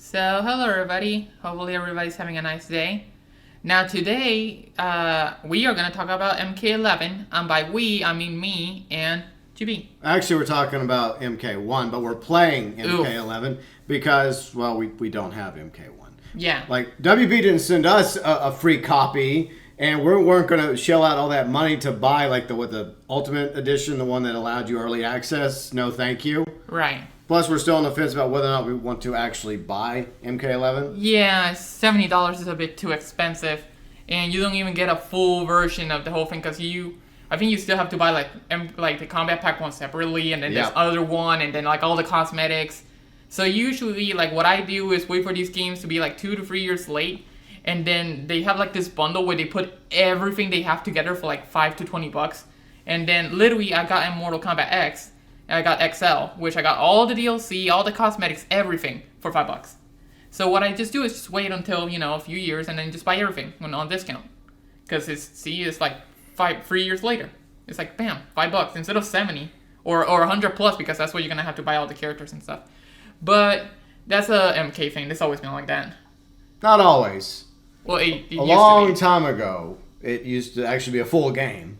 So, hello everybody. Hopefully everybody's having a nice day. Now today, we are going to talk about MK11. And by we, I mean me and GB. Actually, we're talking about MK1, but we're playing MK11 because, well, we don't have MK1. Yeah. Like, WB didn't send us a free copy, and we weren't going to shell out all that money to buy, like, the Ultimate Edition, the one that allowed you early access. No, thank you. Right. Plus, we're still on the fence about whether or not we want to actually buy MK11. Yeah, $70 is a bit too expensive. And you don't even get a full version of the whole thing because I think you still have to buy like the combat pack one separately, and then there's other one, and then like all the cosmetics. So usually, like what I do is wait for these games to be like 2 to 3 years late, and then they have like this bundle where they put everything they have together for like $5 to $20. And then literally, I got in Mortal Kombat X, and I got XL, which I got all the DLC, all the cosmetics, everything for $5. So what I just do is just wait until a few years, and then just buy everything when on discount, because it's like 3 years later. It's like bam, $5 instead of 70 or 100 plus, because that's what you're gonna have to buy all the characters and stuff. But that's a MK thing. It's always been like that. Not always. Well, it a used long to be. time ago, it used to actually be a full game.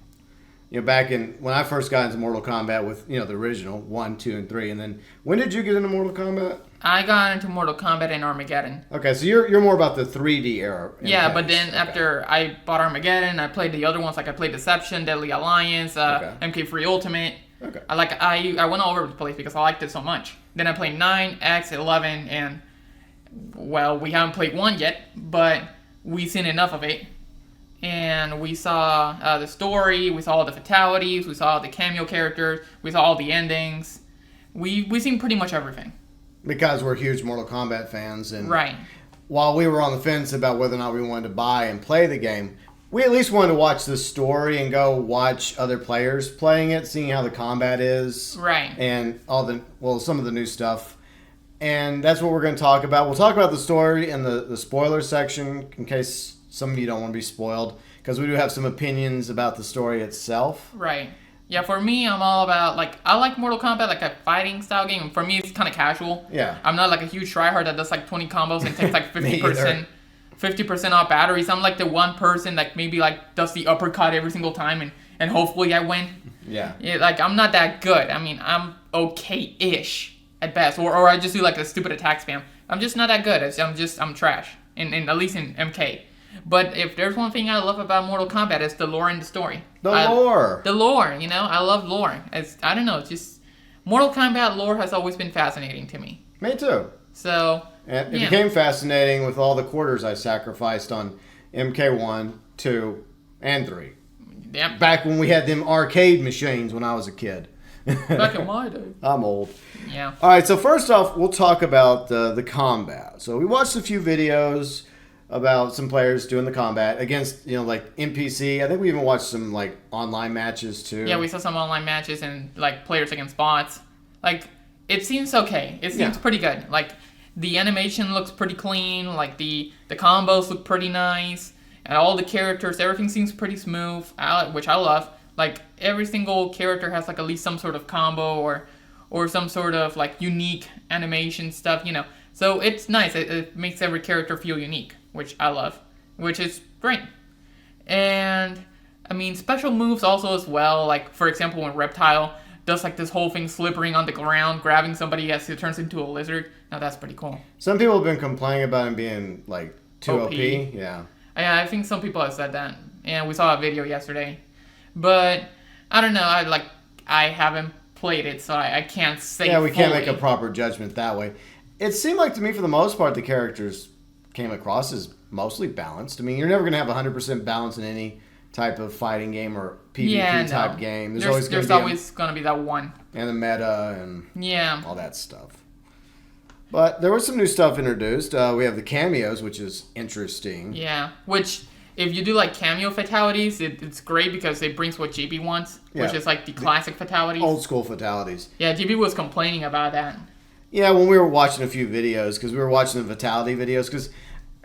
Back when I first got into Mortal Kombat with the original 1, 2, and 3, and then when did you get into Mortal Kombat? I got into Mortal Kombat in Armageddon. Okay, so you're more about the 3D era. Yeah, but then after I bought Armageddon, I played the other ones, like I played Deception, Deadly Alliance, MK3 Ultimate. Okay. I went all over the place because I liked it so much. Then I played 9, X, 11, and well, we haven't played 1 yet, but we've seen enough of it. And we saw the story, we saw all the fatalities, we saw all the cameo characters, we saw all the endings. We've seen pretty much everything. Because we're huge Mortal Kombat fans, and right. While we were on the fence about whether or not we wanted to buy and play the game, we at least wanted to watch the story and go watch other players playing it, seeing how the combat is. Right. And some of the new stuff. And that's what we're going to talk about. We'll talk about the story in the spoiler section in case some of you don't want to be spoiled, because we do have some opinions about the story itself. Right. Yeah, for me, I'm all about, I like Mortal Kombat, like a fighting style game. For me, it's kind of casual. Yeah. I'm not like a huge tryhard that does like 20 combos and takes like 50% off batteries. I'm like the one person that maybe like does the uppercut every single time and hopefully I win. Yeah. Like, I'm not that good. I mean, I'm okay-ish at best. Or I just do like a stupid attack spam. I'm just not that good. I'm trash. At least in MK. But if there's one thing I love about Mortal Kombat, it's the lore and the story. The lore, I love lore. I don't know, it's just Mortal Kombat lore has always been fascinating to me. Me too. So it became fascinating with all the quarters I sacrificed on MK1, 2, and 3. Yep. Back when we had them arcade machines when I was a kid. Back in my day. I'm old. Yeah. All right, so first off, we'll talk about the combat. So we watched a few videos about some players doing the combat against, like NPC. I think we even watched some like online matches too. Yeah, we saw some online matches and like players against bots. Like, it seems okay. It seems pretty good. Like, the animation looks pretty clean. Like, the combos look pretty nice. And all the characters, everything seems pretty smooth, which I love. Like, every single character has like at least some sort of combo or some sort of like unique animation stuff, So it's nice. It makes every character feel unique, which I love, which is great. And, I mean, special moves also as well. Like, for example, when Reptile does like this whole thing slippering on the ground, grabbing somebody as he turns into a lizard. Now that's pretty cool. Some people have been complaining about him being like too OP. Yeah. Yeah, I think some people have said that. And we saw a video yesterday. But, I don't know. I haven't played it, so I can't say Yeah, we can't fully. make a proper judgment that way. It seemed like to me, for the most part, the characters came across as mostly balanced. I mean, you're never going to have 100% balance in any type of fighting game or PvP type game. There's always going to be that one. And the meta and all that stuff. But there was some new stuff introduced. We have the cameos, which is interesting. Yeah, which, if you do like cameo fatalities, it's great because it brings what GB wants, which is like the classic fatalities. Old school fatalities. Yeah, GB was complaining about that. Yeah, when we were watching a few videos, because we were watching the fatality videos, because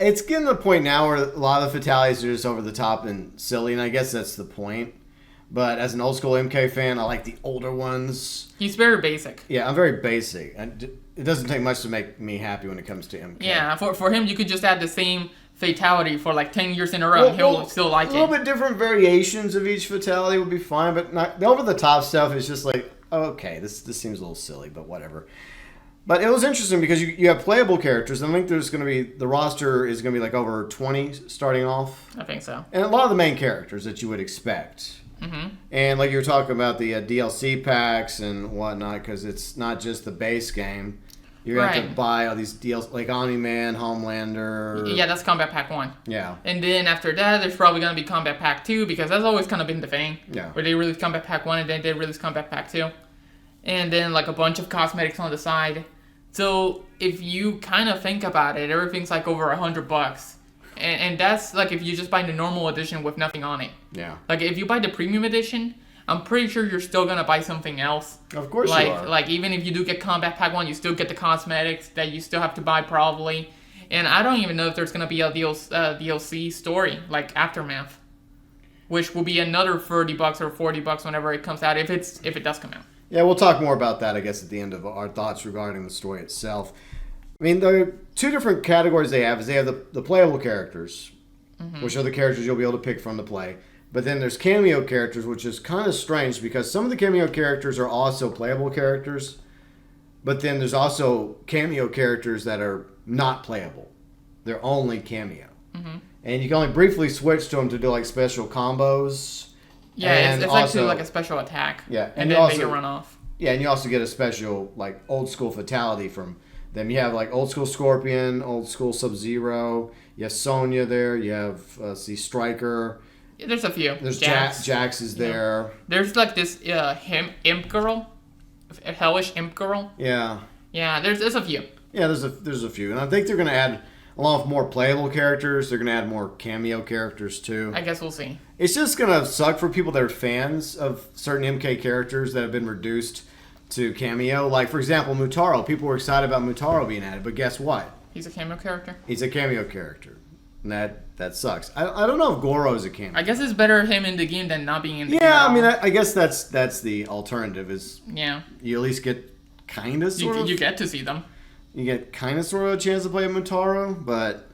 it's getting to the point now where a lot of the fatalities are just over the top and silly, and I guess that's the point. But as an old school MK fan, I like the older ones. He's very basic. Yeah, I'm very basic. It doesn't take much to make me happy when it comes to MK. Yeah, for him, you could just add the same fatality for like 10 years in a row, and he'll still like it. A little bit different variations of each fatality would be fine, but not, the over-the-top stuff is just like, okay, this seems a little silly, but whatever. But it was interesting because you have playable characters, and I think there's going to be, the roster is going to be like over 20 starting off. I think so. And a lot of the main characters that you would expect. Mm-hmm. And like you were talking about the DLC packs and whatnot, because it's not just the base game. You're going to have to buy all these DLC, like Omni-Man, Homelander. Yeah, that's Combat Pack 1. Yeah. And then after that, there's probably going to be Combat Pack 2, because that's always kind of been the thing. Yeah. Where they release Combat Pack 1 and then they release Combat Pack 2. And then like a bunch of cosmetics on the side. So if you kind of think about it, everything's like over $100. And that's like if you just buy the normal edition with nothing on it. Yeah. Like if you buy the premium edition, I'm pretty sure you're still gonna buy something else. Of course you are. Like even if you do get Combat Pack 1, you still get the cosmetics that you still have to buy probably. And I don't even know if there's gonna be a DLC story like Aftermath, which will be another $30 or $40 whenever it comes out if it does come out. Yeah, we'll talk more about that, I guess, at the end of our thoughts regarding the story itself. I mean, there are two different categories they have. Is they have the playable characters, which are the characters you'll be able to pick from to play. But then there's cameo characters, which is kind of strange because some of the cameo characters are also playable characters. But then there's also cameo characters that are not playable. They're only cameo. Mm-hmm. And you can only briefly switch to them to do like special combos. Yeah, it's also, like a special attack. Yeah, and then they can run off. Yeah, and you also get a special like old school fatality from them. You have like old school Scorpion, old school Sub-Zero. You have Sonya there. You have Striker. Yeah, there's a few. There's Jax is there. Yeah. There's like this imp girl, a hellish imp girl. Yeah. Yeah, there's a few. Yeah, there's a few, and I think they're gonna add. Along with more playable characters, they're going to add more cameo characters, too. I guess we'll see. It's just going to suck for people that are fans of certain MK characters that have been reduced to cameo. Like, for example, Mutaro. People were excited about Mutaro being added, but guess what? He's a cameo character? He's a cameo character. And that sucks. I don't know if Goro is a cameo. I guess it's better him in the game than not being in the game. Yeah, I mean, I guess that's the alternative is you at least get kind of sort of... You get to see them. You get kind of sort of a chance to play Mutaro, but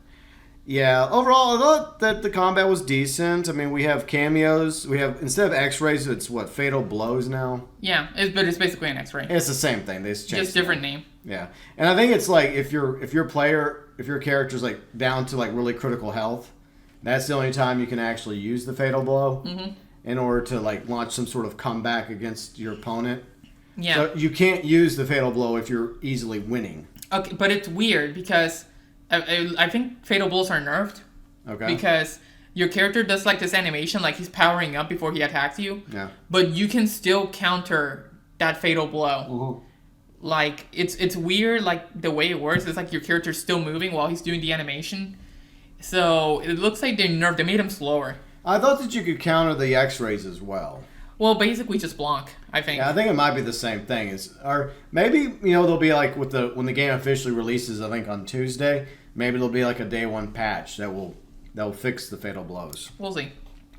yeah, overall, I thought that the combat was decent. I mean, we have cameos. We have, instead of X-rays, it's what, Fatal Blows now? Yeah, but it's basically an X-ray. It's the same thing. They just different name. Yeah, and I think it's like if your character's like down to like really critical health, that's the only time you can actually use the Fatal Blow in order to like launch some sort of comeback against your opponent. Yeah. So you can't use the Fatal Blow if you're easily winning. Okay, but it's weird because I think Fatal Blows are nerfed. Okay. Because your character does like this animation, like he's powering up before he attacks you. Yeah. But you can still counter that Fatal Blow. Mm-hmm. Like it's weird, like the way it works. It's like your character's still moving while he's doing the animation. So it looks like they nerfed. They made him slower. I thought that you could counter the X-rays as well. Well, basically just block, I think. Yeah, I think it might be the same thing. Or maybe, they'll be like when the game officially releases, I think on Tuesday, maybe there'll be like a day one patch that will fix the Fatal Blows. We'll see.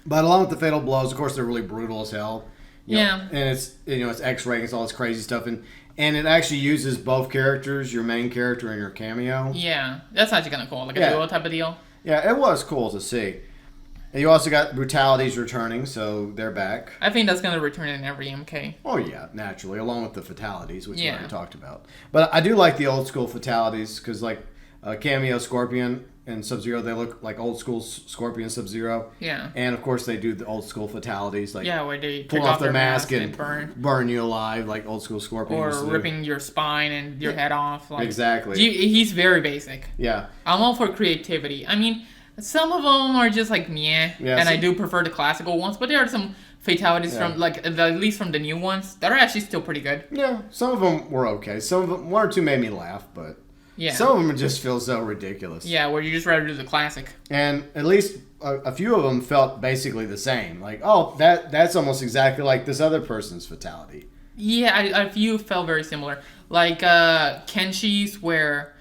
But along with the Fatal Blows, of course, they're really brutal as hell. Yeah. And it's it's X-ray, it's all this crazy stuff, and it actually uses both characters, your main character and your cameo. Yeah, that's actually kind of cool, like a duo type of deal. Yeah, it was cool to see. And you also got Brutalities returning, so they're back. I think that's going to return in every MK. Oh, yeah, naturally, along with the Fatalities, which we already talked about. But I do like the old school Fatalities, because, like, Cameo, Scorpion, and Sub-Zero, they look like old school Scorpion, Sub-Zero. Yeah. And, of course, they do the old school Fatalities, like where they pull off their mask and burn you alive, like old school Scorpion. Or ripping your spine and your head off. Like, exactly. He's very basic. Yeah. I'm all for creativity. I mean... Some of them are just like meh, and I do prefer the classical ones. But there are some fatalities from like at least from the new ones that are actually still pretty good. Yeah, some of them were okay. Some of them, one or two made me laugh, but some of them just feel so ridiculous. Yeah, where you just rather do the classic. And at least a few of them felt basically the same. Like, oh, that's almost exactly like this other person's fatality. Yeah, a few felt very similar. Like Kenshi's where.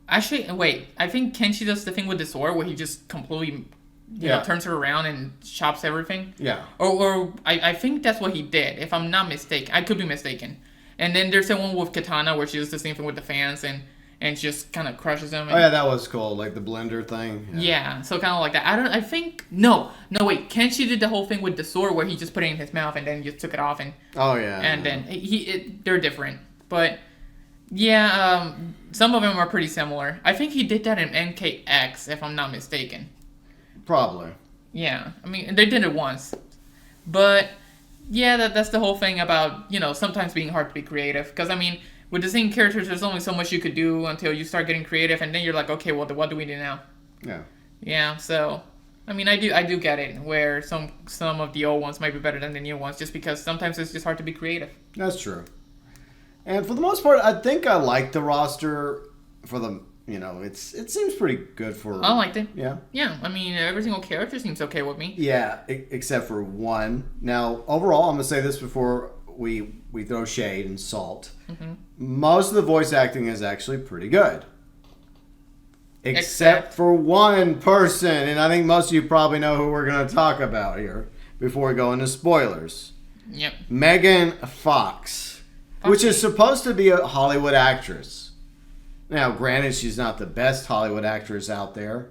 Actually, wait. I think Kenshi does the thing with the sword where he just completely you know, turns her around and chops everything. Yeah. Or I think that's what he did, if I'm not mistaken. I could be mistaken. And then there's the one with Katana where she does the same thing with the fans and just kind of crushes them. Oh yeah, that was cool, like the blender thing. Yeah, so kind of like that. I think no, wait. Kenshi did the whole thing with the sword where he just put it in his mouth and then just took it off and. Oh yeah. And then they're different, but yeah, some of them are pretty similar. I think he did that in MKX, if I'm not mistaken. Probably. Yeah, I mean they did it once, but yeah, that's the whole thing about, you know, sometimes being hard to be creative. Because I mean, with the same characters, there's only so much you could do until you start getting creative, and then you're like, okay, well, what do we do now? Yeah. Yeah. So, I mean, I do get it where some of the old ones might be better than the new ones, just because sometimes it's just hard to be creative. That's true. And for the most part, I think I like the roster for the. You know, it seems pretty good for. I liked it. Yeah. Yeah, I mean, every single character seems okay with me. Yeah, except for one. Now, overall, I'm gonna say this before we throw shade and salt. Mm-hmm. Most of the voice acting is actually pretty good, except for one person, and I think most of you probably know who we're gonna talk about here before we go into spoilers. Yep. Megan Fox, which is supposed to be a Hollywood actress. Now, granted, she's not the best Hollywood actress out there,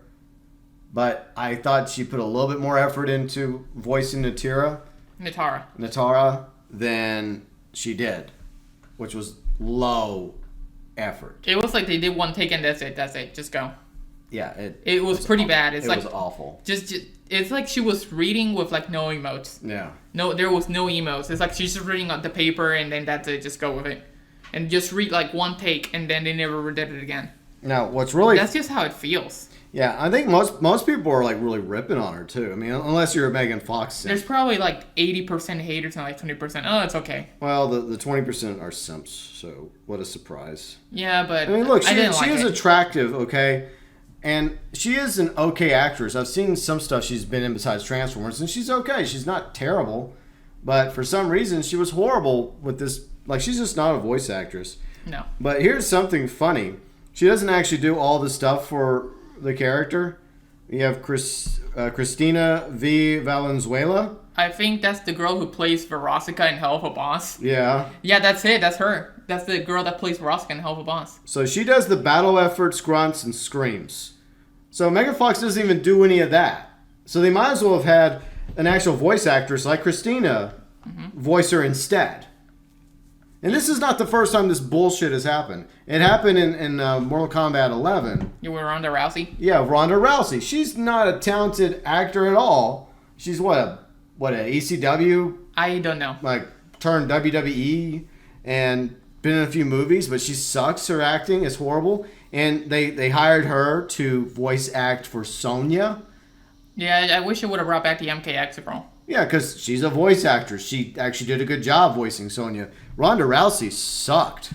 but I thought she put a little bit more effort into voicing Natara than she did, which was low effort. It was like they did one take and that's it, just go. Yeah, it was pretty bad. It was awful. Just it's like she was reading with like no emotes. Yeah. No, there was no emotes. It's like she's just reading on the paper and then that's it. Just go with it. And just read like one take, and then they never did it again. Now, what's really... That's just how it feels. Yeah, I think most people are like really ripping on her too. I mean, unless you're a Megan Fox simp. There's probably like 80% haters and like 20%. Oh, it's okay. Well, the 20% are simps, so what a surprise. Yeah, but I mean, look, she is attractive, okay, and she is an okay actress. I've seen some stuff she's been in besides Transformers, and she's okay. She's not terrible, but for some reason she was horrible with this. Like, she's just not a voice actress. No. But here's something funny. She doesn't actually do all the stuff for the character. You have Christina V. Valenzuela. I think that's the girl who plays Veronica in Hell of a Boss. Yeah. Yeah, that's it. That's her. That's the girl that plays Veronica in Hell of a Boss. So she does the battle efforts, grunts, and screams. So Megan Fox doesn't even do any of that. So they might as well have had an actual voice actress like Christina voice her instead. And this is not the first time this bullshit has happened. It happened in Mortal Kombat 11. You were Ronda Rousey? Yeah, Ronda Rousey. She's not a talented actor at all. She's what a ECW? I don't know. Like, turned WWE and been in a few movies, but she sucks. Her acting is horrible. And they hired her to voice act for Sonya. Yeah, I wish it would have brought back the MKX role. Yeah, because she's a voice actress. She actually did a good job voicing Sonya. Ronda Rousey sucked.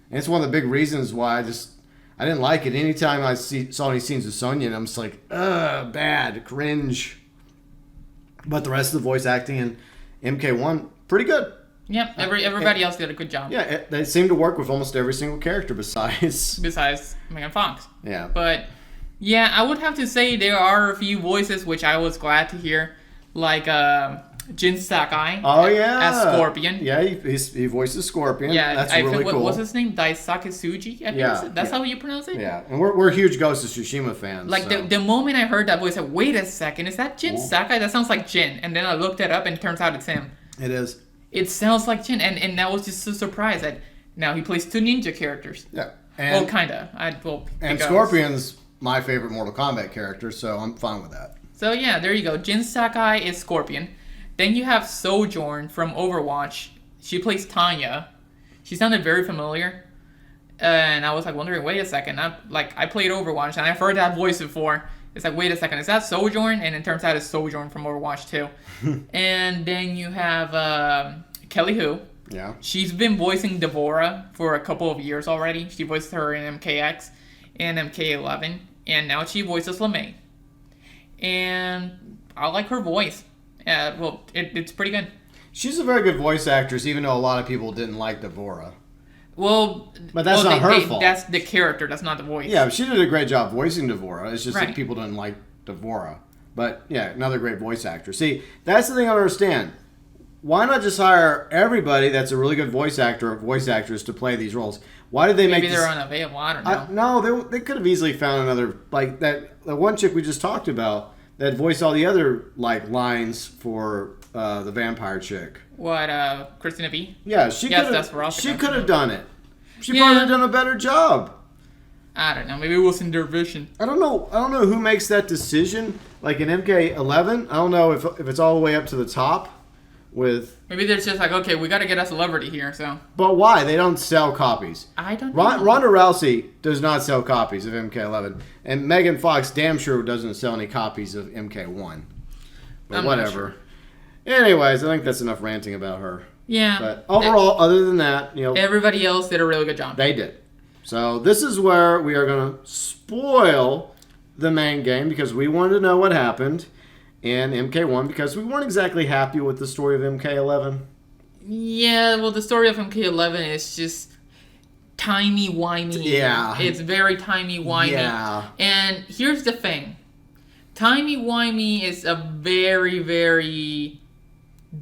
And it's one of the big reasons why I didn't like it. Anytime I saw any scenes with Sonya, and I'm just like, ugh, bad, cringe. But the rest of the voice acting in MK1, pretty good. Yep, everybody else did a good job. Yeah, they seem to work with almost every single character besides Megan Fox. Yeah. But, yeah, I would have to say there are a few voices which I was glad to hear. Like Jin Sakai as Scorpion. Yeah, he voices Scorpion. Yeah, that's really cool. What's his name? Daisuke Suji? I think that's how you pronounce it? Yeah, and we're huge Ghost of Tsushima fans. Like, the moment I heard that voice, I said, wait a second, is that Jin Sakai? That sounds like Jin. And then I looked it up, and it turns out it's him. It is. It sounds like Jin, and that was just so surprised that now he plays two ninja characters. Yeah. Well, kind of. And Scorpion's my favorite Mortal Kombat character, so I'm fine with that. So yeah, there you go. Jin Sakai is Scorpion. Then you have Sojourn from Overwatch. She plays Tanya. She sounded very familiar. And I was like wondering, wait a second. I played Overwatch and I've heard that voice before. It's like, wait a second, is that Sojourn? And it turns out it's Sojourn from Overwatch too. And then you have Kelly Hu. Yeah. She's been voicing Devora for a couple of years already. She voiced her in MKX and MK11. And now she voices LeMay. And I like her voice. It's pretty good. She's a very good voice actress, even though a lot of people didn't like Devora. Well, but that's not her fault. That's the character. That's not the voice. Yeah, she did a great job voicing Devora. It's just that people didn't like Devora. But yeah, another great voice actor. See, that's the thing I don't understand. Why not just hire everybody that's a really good voice actor or voice actress to play these roles? Why did they make Maybe they're unavailable. I don't know. No, they could have easily found another, like the one chick we just talked about that voiced all the other like lines for the vampire chick. What, Christina V? Yeah, she could have done it. She probably done a better job. I don't know. Maybe it was in their vision. I don't know who makes that decision. Like in MK11, I don't know if it's all the way up to the top. Maybe they're just like, okay, we got to get a celebrity here, so. But why? They don't sell copies. I don't know. Ronda Rousey does not sell copies of MK11, and Megan Fox damn sure doesn't sell any copies of MK1. But I'm whatever. Anyways, I think that's enough ranting about her. Yeah. But overall, other than that, everybody else did a really good job. They did. So this is where we are going to spoil the main game because we wanted to know what happened in MK1 because we weren't exactly happy with the story of MK11. Yeah, well, the story of MK11 is just timey-wimey. Yeah. It's very timey-wimey. Yeah. And here's the thing. Timey-wimey is a very, very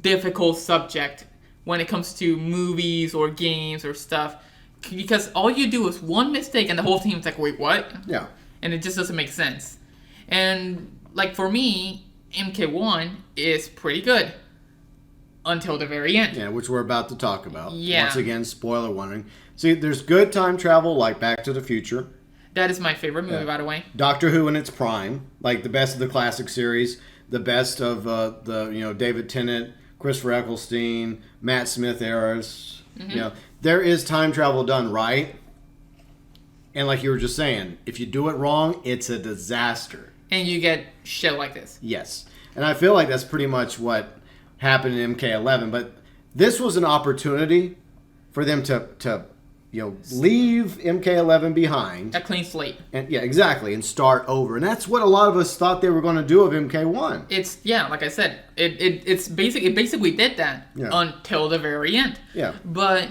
difficult subject when it comes to movies or games or stuff. Because all you do is one mistake and the whole team's like, wait, what? Yeah. And it just doesn't make sense. And, like, for me, MK1 is pretty good until the very end. Yeah, which we're about to talk about. Yeah. Once again, spoiler warning. See, there's good time travel like Back to the Future. That is my favorite movie, by the way. Doctor Who in its prime, like the best of the classic series, the best of the David Tennant, Christopher Eccleston, Matt Smith eras. Mm-hmm. There is time travel done right. And like you were just saying, if you do it wrong, it's a disaster. And you get shit like this. Yes. And I feel like that's pretty much what happened in MK11. But this was an opportunity for them to leave MK11 behind. A clean slate. And yeah, exactly. And start over. And that's what a lot of us thought they were going to do of MK1. Like I said, it basically did that until the very end. Yeah. But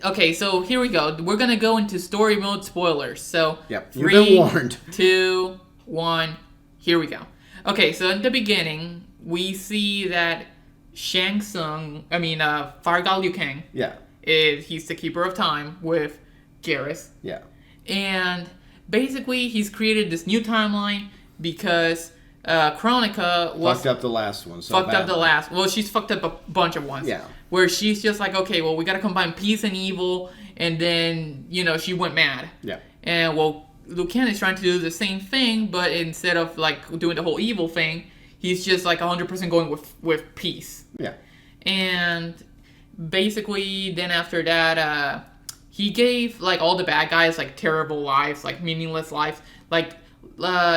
okay, so here we go. We're gonna go into story mode spoilers. So yep, you've been warned. 2, 1, here we go. Okay, so in the beginning, we see that Fire God Liu Kang. Yeah. He's the keeper of time with Garrus. Yeah. And basically, he's created this new timeline because Chronica fucked up the last one. Well, she's fucked up a bunch of ones. Yeah. Where she's just like, okay, well, we gotta combine peace and evil, and then she went mad. Yeah. And Liu Kang is trying to do the same thing, but instead of like doing the whole evil thing, he's just like 100% going with peace. Yeah. And basically, then after that, he gave like all the bad guys like terrible lives, like meaningless lives. Like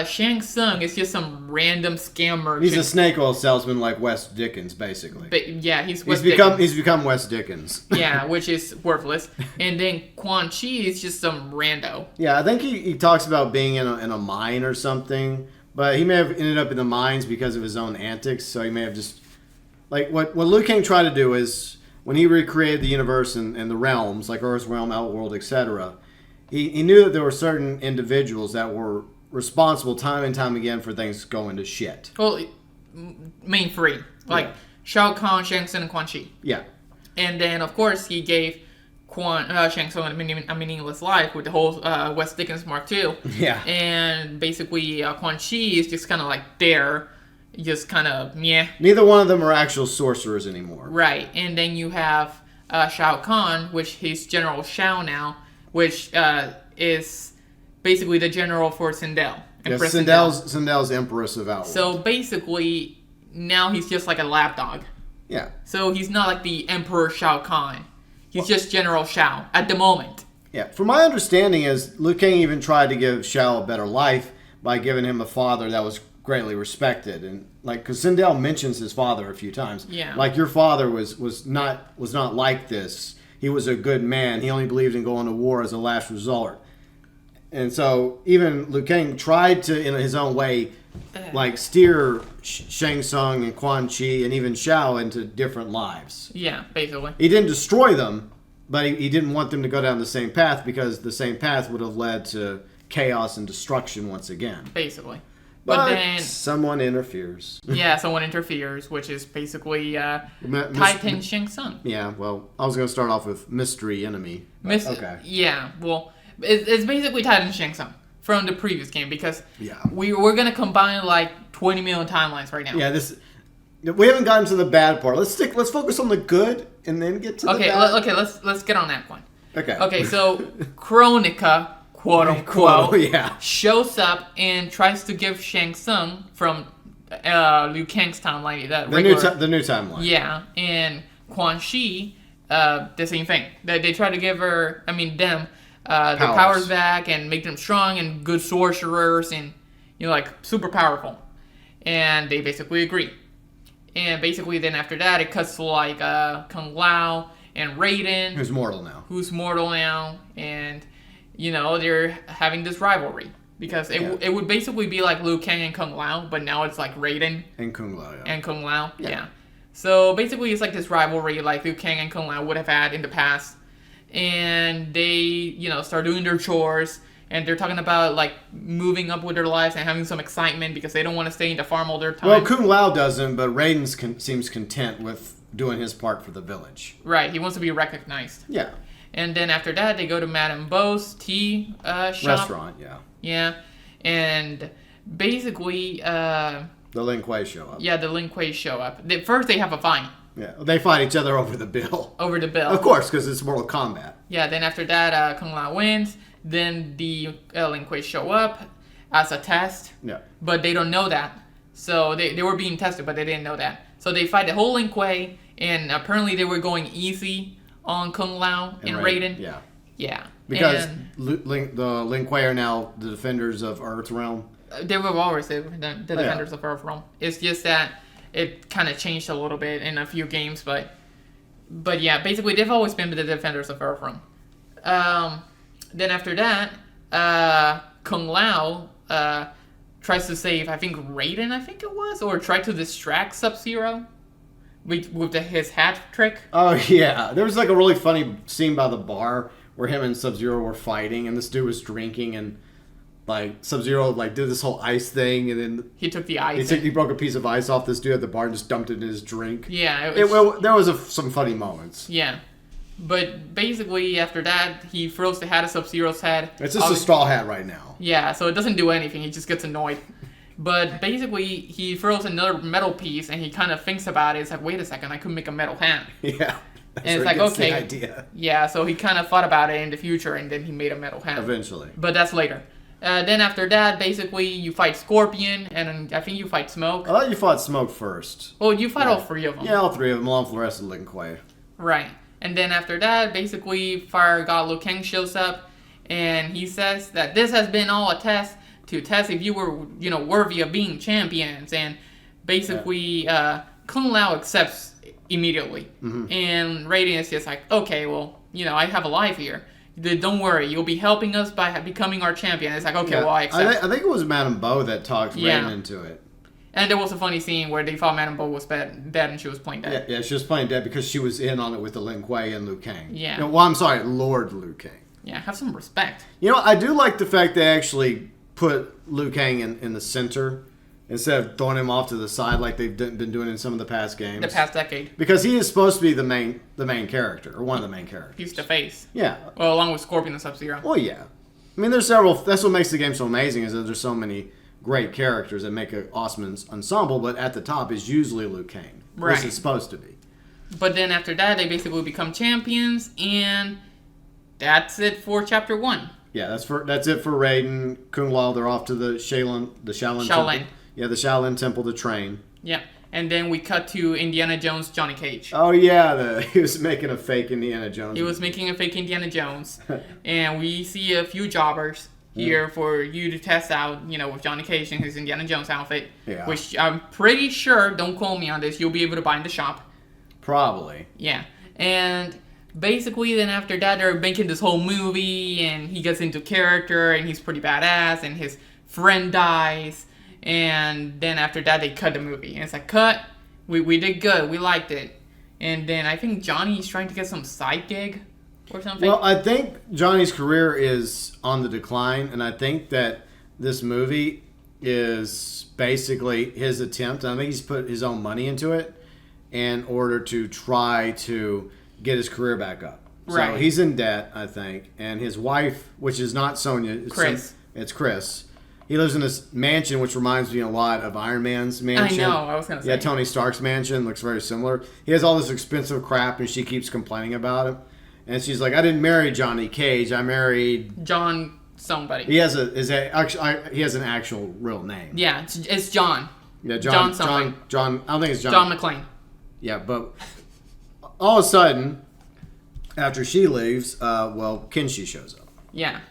Shang Tsung is just some random scam merchant. He's a snake oil salesman like Wes Dickens, basically. But yeah, he's become Wes Dickens. Yeah, which is worthless. And then Quan Chi is just some rando. Yeah, I think he talks about being in a mine or something, but he may have ended up in the mines because of his own antics. So he may have just like what Liu Kang tried to do is when he recreated the universe and the realms like Earth's realm, Outworld, etc. He knew that there were certain individuals that were responsible time and time again for things going to shit. Well, main three. Like Shao Kahn, Shang Tsung, and Quan Chi. Yeah. And then, of course, he gave Shang Tsung a meaningless life with the whole Wes Dickens Mark II. Yeah. And basically, Quan Chi is just kind of like there, just kind of meh. Neither one of them are actual sorcerers anymore. Right. And then you have Shao Kahn, which he's General Shao now, which is basically the general for Sindel. Yes, Sindel's Empress of Outworld. So basically, now he's just like a lapdog. Yeah. So he's not like the Emperor Shao Kahn. He's just General Shao at the moment. Yeah. From my understanding is Liu Kang even tried to give Shao a better life by giving him a father that was greatly respected, and like because Sindel mentions his father a few times. Yeah. Like your father was not like this. He was a good man. He only believed in going to war as a last resort. And so even Liu Kang tried to, in his own way, like steer Shang Tsung and Quan Chi and even Shao into different lives. Yeah, basically. He didn't destroy them, but he didn't want them to go down the same path because the same path would have led to chaos and destruction once again. Basically. But then someone interferes. Yeah, someone interferes, which is basically Titan Shang Tsung. Yeah, well, I was going to start off with mystery enemy. Okay. Yeah, well, it's basically Titan Shang Tsung from the previous game because yeah. we're going to combine like 20 million timelines right now. Yeah, we haven't gotten to the bad part. Let's focus on the good and then get to the bad. Okay, let's get on that one. Okay. Okay, so Kronika, quote unquote, shows up and tries to give Shang Tsung from Liu Kang's timeline, the new timeline. Yeah, and Quan Chi, the same thing. They try to give her, their powers back and make them strong and good sorcerers and like super powerful. And they basically agree. And basically then after that it cuts to like Kung Lao and Raiden, who's mortal now, and they're having this rivalry because it would basically be like Liu Kang and Kung Lao, but now it's like Raiden and Kung Lao. Yeah. So basically it's like this rivalry like Liu Kang and Kung Lao would have had in the past, and they start doing their chores. And they're talking about, like, moving up with their lives and having some excitement because they don't want to stay in the farm all their time. Well, Kung Lao doesn't, but Raiden seems content with doing his part for the village. Right. He wants to be recognized. Yeah. And then after that, they go to Madame Beau's tea shop. Restaurant, yeah. Yeah. And basically... the Lin Kuei show up. Yeah, the Lin Kuei show up. First, they have a fight. Yeah, they fight each other over the bill. Of course, because it's Mortal Kombat. Yeah, then after that, Kung Lao wins. Then the Lin Kuei show up as a test. Yeah. But they don't know that. So they were being tested, but they didn't know that. So they fight the whole Lin Kuei, and apparently they were going easy on Kung Lao and Raiden. Yeah. Yeah. Because the Lin Kuei are now the defenders of Earth Realm. They were always the defenders of Earth Realm. It's just that it kind of changed a little bit in a few games, but yeah, basically they've always been the defenders of Earth Realm. Then after that, Kung Lao tries to save, I think, Raiden, or tried to distract Sub-Zero with his hat trick. Oh, yeah. There was like a really funny scene by the bar where him and Sub-Zero were fighting, and this dude was drinking, and like Sub-Zero did this whole ice thing, and then he took the ice. He broke a piece of ice off this dude at the bar and just dumped it in his drink. Yeah. There was some funny moments. Yeah. But basically, after that, he throws the hat at Sub-Zero's head. It's just a straw hat right now. Yeah, so it doesn't do anything. He just gets annoyed. But basically, he throws another metal piece, and he kind of thinks about it. It's like, wait a second, I could make a metal hat. Yeah. And it's like, okay. The idea. Yeah, so he kind of thought about it in the future, and then he made a metal hat. Eventually. But that's later. Then after that, basically, you fight Scorpion, and I think you fight Smoke. I thought you fought Smoke first. Well, you fight all three of them. Yeah, all three of them, along with the rest of Lin Kuei. Right. And then after that, basically, Fire God Liu Kang shows up, and he says that this has been all a test to test if you were, worthy of being champions. And basically, Kung Lao accepts immediately. Mm-hmm. And Raiden is just like, okay, well, I have a life here. Don't worry, you'll be helping us by becoming our champion. It's like, okay, well, I accept. I think it was Madame Beau that talked Raiden into it. And there was a funny scene where they thought Madame Beau was dead and she was playing dead. Yeah, she was playing dead because she was in on it with the Lin Kuei and Liu Kang. Yeah. I'm sorry, Lord Liu Kang. Yeah, have some respect. I do like the fact they actually put Liu Kang in the center instead of throwing him off to the side like they've been doing in some of the past games. The past decade. Because he is supposed to be the main character, or one of the main characters. He's the face. Yeah. Well, along with Scorpion and Sub-Zero. Well, yeah. I mean, there's several. That's what makes the game so amazing, is that there's so many great characters that make an awesome ensemble, but at the top is usually Liu Kang. Right. This is supposed to be. But then after that, they basically become champions, and that's it for Chapter 1. Yeah, that's it for Raiden. Kung Lao, they're off to the Shaolin Temple. Yeah, the Shaolin Temple to train. Yeah, and then we cut to Indiana Jones, Johnny Cage. Oh, yeah, he was making a fake Indiana Jones. He was making a fake Indiana Jones, and we see a few jobbers here for you to test out, with Johnny Cage in his Indiana Jones outfit, which I'm pretty sure, don't quote me on this, you'll be able to buy in the shop. Probably. Yeah, and basically then after that they're making this whole movie, and he gets into character, and he's pretty badass, and his friend dies, and then after that they cut the movie, and it's like, cut, we did good, we liked it, and then I think Johnny's trying to get some side gig or something. Well, I think Johnny's career is on the decline, and I think that this movie is basically his attempt. I think he's put his own money into it in order to try to get his career back up. Right. So he's in debt, I think, and his wife, which is not Sonya, it's Chris. He lives in this mansion, which reminds me a lot of Iron Man's mansion. I know, I was going to say. Yeah, Tony Stark's mansion looks very similar. He has all this expensive crap, and she keeps complaining about it. And she's like, I didn't marry Johnny Cage. I married... John somebody. He has he has an actual real name. Yeah, it's John. Yeah, John something. John, I don't think it's John. John McClane. Yeah, but all of a sudden, after she leaves, Kenshi shows up. Yeah.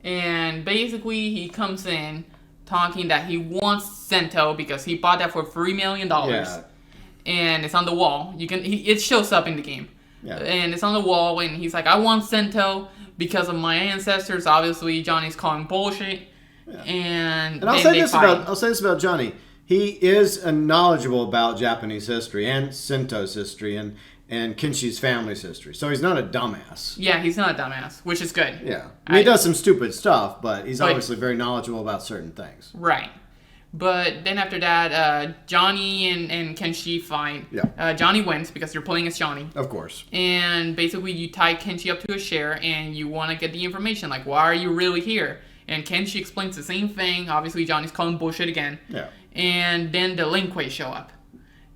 And basically, he comes in talking that he wants Sento because he bought that for $3 million. Yeah. And it's on the wall. It shows up in the game. Yeah. And it's on the wall, and he's like, I want Sento because of my ancestors. Obviously, Johnny's calling bullshit. Yeah. And I'll say this about Johnny. He is knowledgeable about Japanese history and Sento's history and Kenshi's family's history. So he's not a dumbass. Yeah, he's not a dumbass, which is good. Yeah. He does some stupid stuff, but he's obviously very knowledgeable about certain things. Right. But then after that, Johnny and Kenshi fight. Yeah. Johnny wins because you're playing as Johnny. Of course. And basically you tie Kenshi up to a chair and you want to get the information. Like, why are you really here? And Kenshi explains the same thing. Obviously, Johnny's calling bullshit again. Yeah. And then the Lin Kuei show up.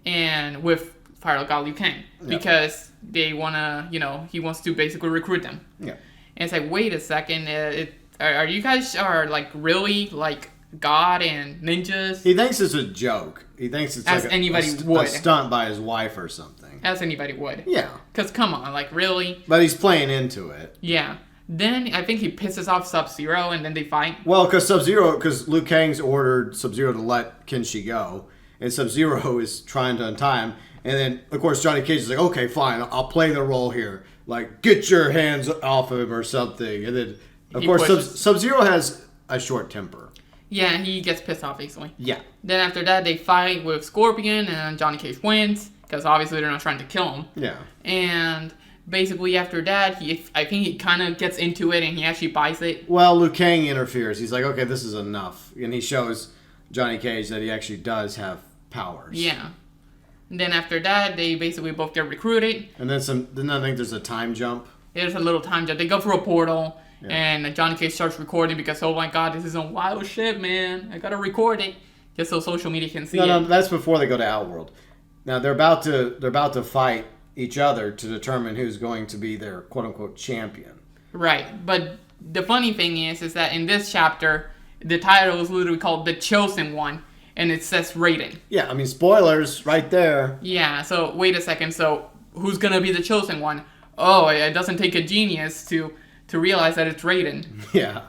And with Fire God Liu Kang. Because they want to, he wants to basically recruit them. Yeah. And it's like, wait a second. Are you guys like really like God and ninjas? He thinks it's a joke. He thinks it's as like anybody would. A stunt by his wife or something. As anybody would. Yeah. Because come on, like really? But he's playing into it. Yeah. Then I think he pisses off Sub-Zero and then they fight. Well, because Liu Kang's ordered Sub-Zero to let Kenshi go. And Sub-Zero is trying to untie him. And then, of course, Johnny Cage is like, okay, fine, I'll play the role here. Like, get your hands off of him or something. And then, of course, Sub-Zero has a short temper. Yeah, he gets pissed off easily. Yeah. Then after that, they fight with Scorpion, and Johnny Cage wins, because obviously they're not trying to kill him. Yeah. And basically after that, I think he kind of gets into it, and he actually buys it. Well, Liu Kang interferes. He's like, okay, this is enough. And he shows Johnny Cage that he actually does have powers. Yeah. And then after that, they basically both get recruited. And then I think there's a time jump. There's a little time jump. They go through a portal, and Johnny Cage starts recording because, oh my god, this is some wild shit, man. I gotta record it just so social media can see it. No, that's before they go to Outworld. Now they're about to fight each other to determine who's going to be their quote unquote champion. Right, but the funny thing is that in this chapter, the title is literally called "The Chosen One." And it says rated. Yeah, I mean, spoilers right there. Yeah, so wait a second. So who's going to be the chosen one? Oh, it doesn't take a genius to realize that it's rated. Yeah,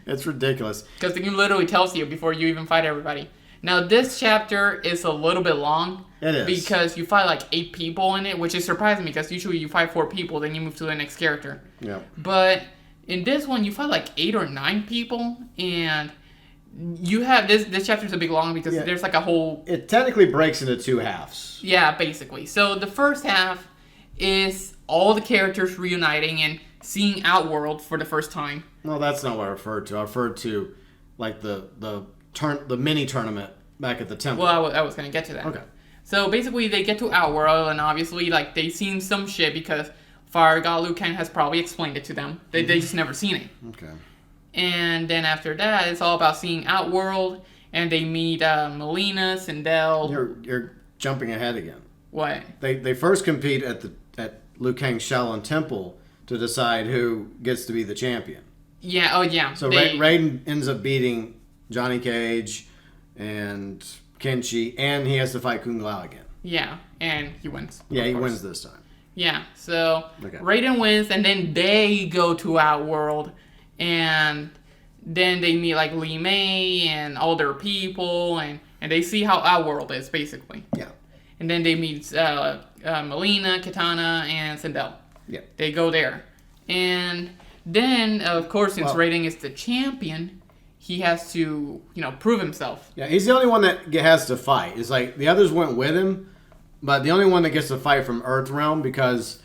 it's ridiculous. Because the game literally tells you before you even fight everybody. Now, this chapter is a little bit long. It is. Because you fight like 8 people in it, which is surprising because usually you fight 4 people, then you move to the next character. Yeah. But in this one, you fight like 8 or 9 people, and... You have this chapter's a bit long because there's like a whole... It technically breaks into 2 halves. Yeah, basically. So the first half is all the characters reuniting and seeing Outworld for the first time. Well, that's not what I referred to. I referred to like the mini tournament back at the temple. Well, I was going to get to that. Okay. So basically they get to Outworld and obviously like they seen some shit because Fire God Liu Kang has probably explained it to them. They just never seen it. Okay. And then after that, it's all about seeing Outworld, and they meet Melina, Sindel. You're jumping ahead again. What? They first compete at Liu Kang's Shaolin Temple to decide who gets to be the champion. Yeah. Oh yeah. So Raiden ends up beating Johnny Cage and Kenshi, and he has to fight Kung Lao again. Yeah, and he wins. Yeah, he wins this time. Yeah. So Raiden wins, and then they go to Outworld. And then they meet like Li Mei and all their people, and they see how Outworld is basically. Yeah. And then they meet Melina, Katana, and Sindel. Yeah. They go there, and then of course since Raiden is the champion, he has to prove himself. Yeah, he's the only one that has to fight. It's like the others went with him, but the only one that gets to fight from Earthrealm because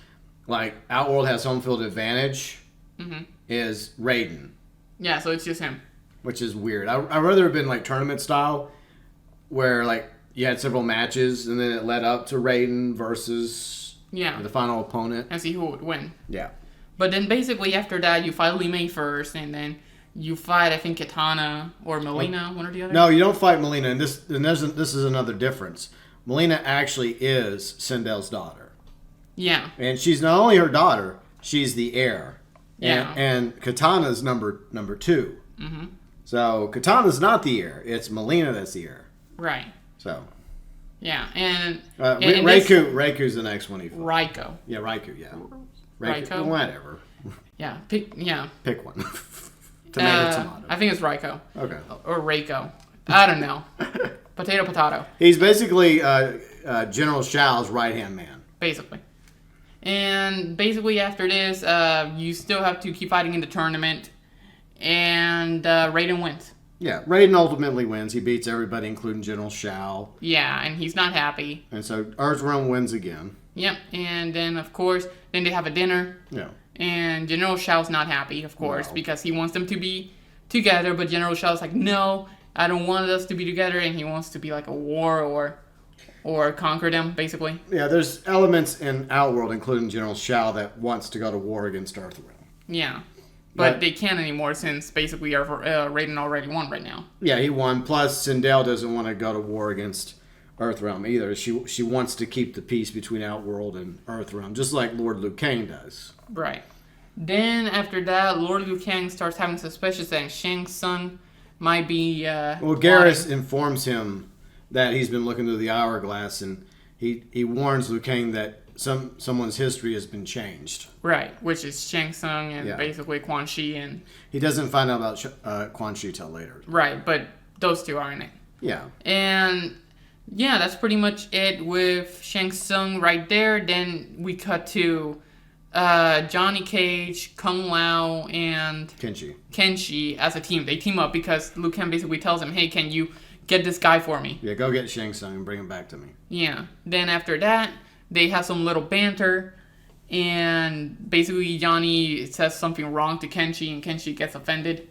like Outworld has home field advantage. Mm-hmm. Is Raiden. Yeah, so it's just him. which is weird. I'd rather have been like tournament style, where like you had several matches and then it led up to Raiden versus the final opponent and see who would win. Yeah. But then basically after that, you fight Li Mei first, and then you fight, I think, Kitana or Melina, one or the other. No, you don't fight Melina, and this is another difference. Melina actually is Sindel's daughter. Yeah. And she's not only her daughter, she's the heir. Yeah. And Katana's number 2. Mm-hmm. So Katana's not the heir. It's Melina that's the heir. Right. So. Yeah, and Raiku's the next one he fought. Raiko. Yeah, Raikou, yeah. Raiko? Whatever. Yeah, pick one. Tomato. I think it's Raiko. Okay. Or Reiko. I don't know. Potato. He's basically General Shao's right-hand man. Basically. And basically after this, you still have to keep fighting in the tournament, and Raiden wins. Yeah, Raiden ultimately wins. He beats everybody, including General Shao. Yeah, and he's not happy. And so Earthrealm wins again. Yep, and then, of course, then they have a dinner. Yeah. And General Shao's not happy, of course, because he wants them to be together, but General Shao's like, no, I don't want us to be together, and he wants to be like a war or conquer them, basically. Yeah, there's elements in Outworld, including General Shao, that wants to go to war against Earthrealm. Yeah. But they can't anymore since basically Raiden already won right now. Yeah, he won. Plus, Sindel doesn't want to go to war against Earthrealm either. She wants to keep the peace between Outworld and Earthrealm, just like Lord Liu Kang does. Right. Then after that, Lord Liu Kang starts having suspicions that Shang Tsung might be. Garrus informs him that he's been looking through the hourglass, and he warns Liu Kang that someone's history has been changed. Right, which is Shang Tsung and basically Quan Chi, and he doesn't find out about Quan Chi till later. Right, but those two are in it. Yeah. And yeah, that's pretty much it with Shang Tsung right there. Then we cut to Johnny Cage, Kung Lao, and Kenshi as a team. They team up because Liu Kang basically tells him, hey, can you get this guy for me? Yeah, go get Shang Tsung and bring him back to me. Yeah. Then after that, they have some little banter, and basically Johnny says something wrong to Kenshi, and Kenshi gets offended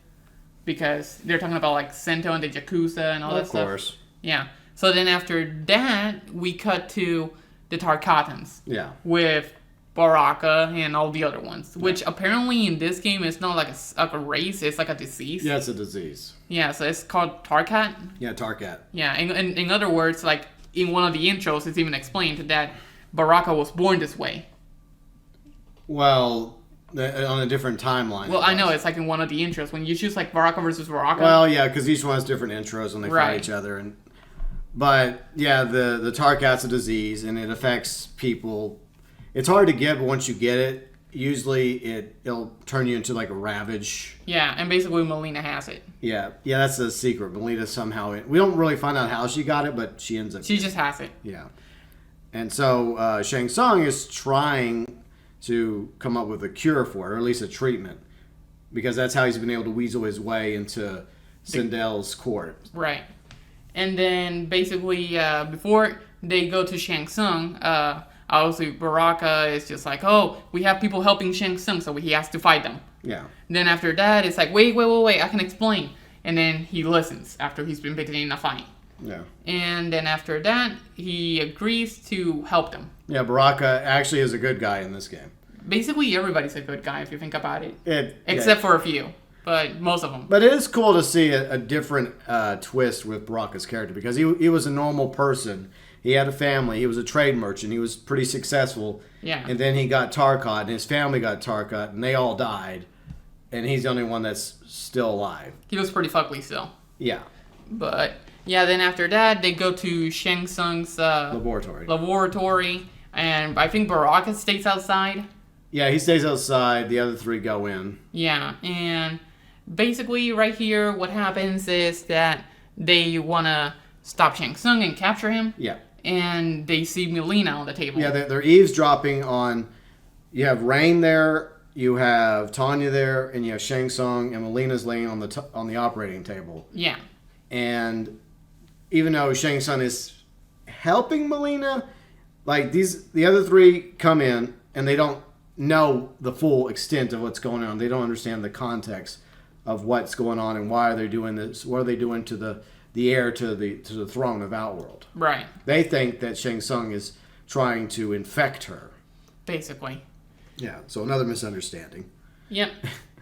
because they're talking about like Sento and the Yakuza and all that stuff. Of course. Yeah. So then after that, we cut to the Tarkatans. Yeah. With Baraka and all the other ones, which apparently in this game is not like a race, it's like a disease. Yeah, it's a disease. Yeah, so it's called Tarkat. Yeah, Tarkat. Yeah, in other words, like in one of the intros, it's even explained that Baraka was born this way. Well, on a different timeline. Well, I know, it's like in one of the intros. When you choose like Baraka versus Baraka. Well, yeah, because each one has different intros when they fight each other. But, yeah, the Tarkat's a disease, and it affects people. It's hard to get, but once you get it, usually it'll turn you into like a ravage. Yeah, and basically Melina has it. Yeah, that's the secret. Melina somehow... We don't really find out how she got it, but she ends up... She just has it. Yeah. And so Shang Tsung is trying to come up with a cure for it, or at least a treatment, because that's how he's been able to weasel his way into Sindel's court. Right. And then basically before they go to Shang Tsung, obviously Baraka is just like, oh, we have people helping Shang Tsung, so he has to fight them. Yeah. Then after that, it's like, wait, I can explain. And then he listens after he's been beaten in a fight. Yeah. And then after that, he agrees to help them. Yeah, Baraka actually is a good guy in this game. Basically, everybody's a good guy if you think about it. Except for a few, but most of them. But it is cool to see a different twist with Baraka's character, because he was a normal person. He had a family. He was a trade merchant. He was pretty successful. Yeah. And then he got Tarkat, and his family got Tarkat, and they all died. And he's the only one that's still alive. He was pretty fugly still. Yeah. But... yeah, then after that, they go to Shang Tsung's laboratory, and I think Baraka stays outside. Yeah, he stays outside. The other three go in. Yeah, and basically right here, what happens is that they want to stop Shang Tsung and capture him. Yeah. And they see Melina on the table. Yeah, they're eavesdropping on... You have Rain there, you have Tanya there, and you have Shang Tsung, and Melina's laying on the operating table. Yeah. And... even though Shang Tsung is helping Melina, like the other three come in and they don't know the full extent of what's going on. They don't understand the context of what's going on and why are they doing this? What are they doing to the heir to the throne of Outworld? Right. They think that Shang Tsung is trying to infect her. Basically. Yeah. So another misunderstanding. Yep.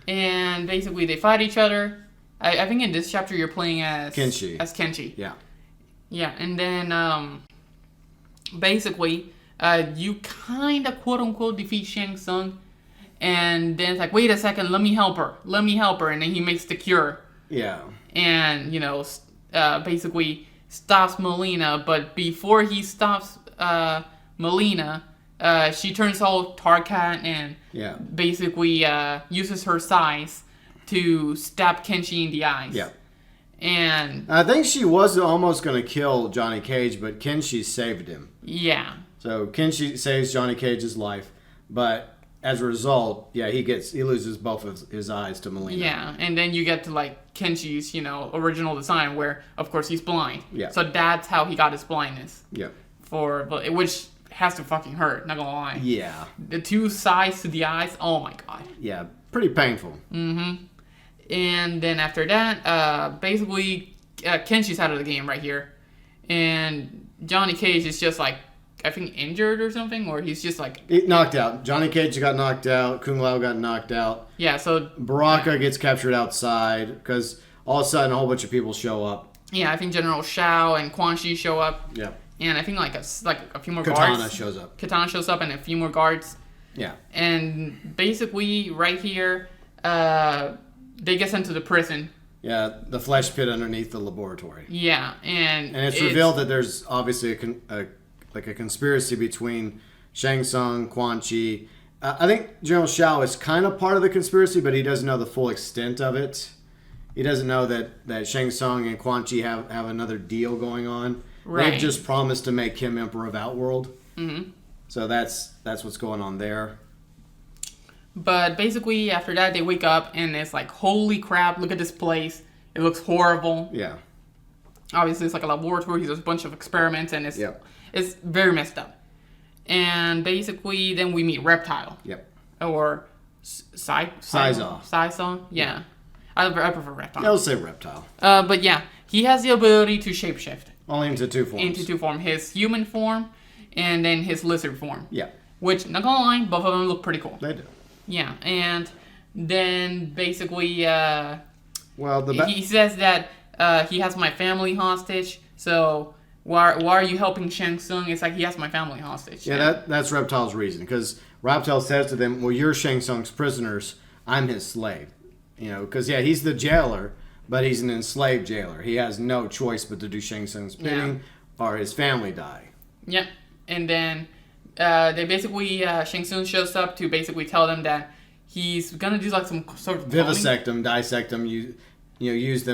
And basically they fight each other. I think in this chapter you're playing as Kenshi. Yeah. Yeah, and then basically you kind of quote unquote defeat Shang Tsung, and then it's like, wait a second, let me help her, and then he makes the cure. Yeah. And basically stops Melina, but before he stops Melina, she turns all Tarkat and basically uses her size to stab Kenshi in the eyes. Yeah. And I think she was almost going to kill Johnny Cage, but Kenshi saved him. Yeah. So Kenshi saves Johnny Cage's life, but as a result, he loses both of his eyes to Melina. Yeah, and then you get to like Kenshi's, original design where, of course, he's blind. Yeah. So that's how he got his blindness. Yeah. Which has to fucking hurt, not gonna lie. Yeah. The two sides to the eyes, oh my god. Yeah, pretty painful. Mm-hmm. And then after that, basically, Kenshi's out of the game right here. And Johnny Cage is just like, I think injured or something, or he's just like... knocked out. Johnny Cage got knocked out. Kung Lao got knocked out. Yeah, so... Baraka gets captured outside because all of a sudden a whole bunch of people show up. Yeah, I think General Shao and Quan Chi show up. Yeah. And I think like a few more Katana guards. shows up. Katana shows up and a few more guards. Yeah. And basically, right here, they get sent to the prison. Yeah, the flesh pit underneath the laboratory. Yeah, and it's revealed that there's obviously a conspiracy between Shang Tsung, Quan Chi. I think General Shao is kind of part of the conspiracy, but he doesn't know the full extent of it. He doesn't know that Shang Tsung and Quan Chi have another deal going on. Right. They've just promised to make him Emperor of Outworld. Mm-hmm. So that's what's going on there. But basically, after that, they wake up and it's like, holy crap, look at this place. It looks horrible. Yeah. Obviously, it's like a laboratory. There's a bunch of experiments and it's very messed up. And basically, then we meet Reptile. Yep. Or Saizo. Yeah. I prefer Reptile. I'll say Reptile. But yeah, he has the ability to shapeshift. Only into two forms. His human form and then his lizard form. Yeah. Which, not gonna lie, both of them look pretty cool. They do. Yeah, and then basically, he says that he has my family hostage, so why are you helping Shang Tsung? It's like he has my family hostage. Yeah, that's Reptile's reason, because Reptile says to them, well, you're Shang Tsung's prisoners, I'm his slave. Because, he's the jailer, but he's an enslaved jailer. He has no choice but to do Shang Tsung's bidding, or his family die. Yep, and then... they basically, Shang Tsung shows up to basically tell them that he's gonna do like some sort of vivisect them, dissect them, use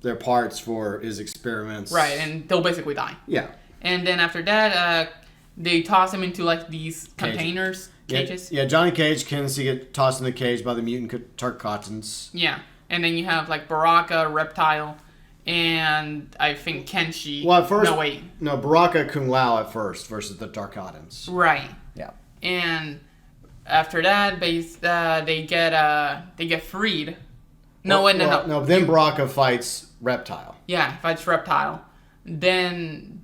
their parts for his experiments. Right, and they'll basically die. Yeah. And then after that, they toss him into like these cages. Yeah, Johnny Cage can get tossed in the cage by the mutant Tarkatans. Yeah, and then you have like Baraka, Reptile, and I think Kenshi. Well, at first, no, Baraka Kung Lao at first versus the Tarkatans. Right. Yeah. And after that, they get freed. Then Baraka fights Reptile. Yeah, fights Reptile. Then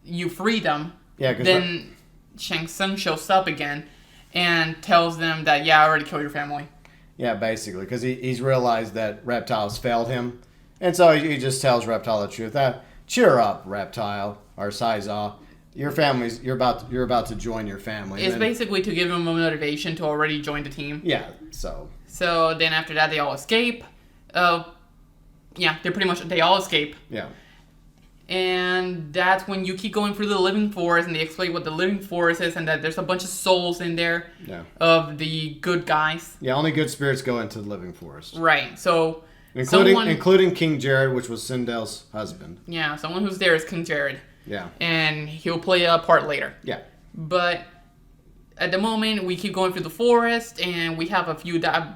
you free them. Yeah. Then Shang Tsung shows up again and tells them that I already killed your family. Yeah, basically, because he's realized that Reptile's failed him. And so he just tells Reptile the truth. Cheer up, Reptile, or Saizo. You're about to join your family. It's basically to give him a motivation to already join the team. Yeah, so. So then after that, they all escape. They all escape. Yeah. And that's when you keep going through the living forest, and they explain what the living forest is, and that there's a bunch of souls in there of the good guys. Yeah, only good spirits go into the living forest. Right, so... Including King Jared, which was Sindel's husband. Yeah, someone who's there is King Jared. Yeah. And he'll play a part later. Yeah. But at the moment, we keep going through the forest, and we have a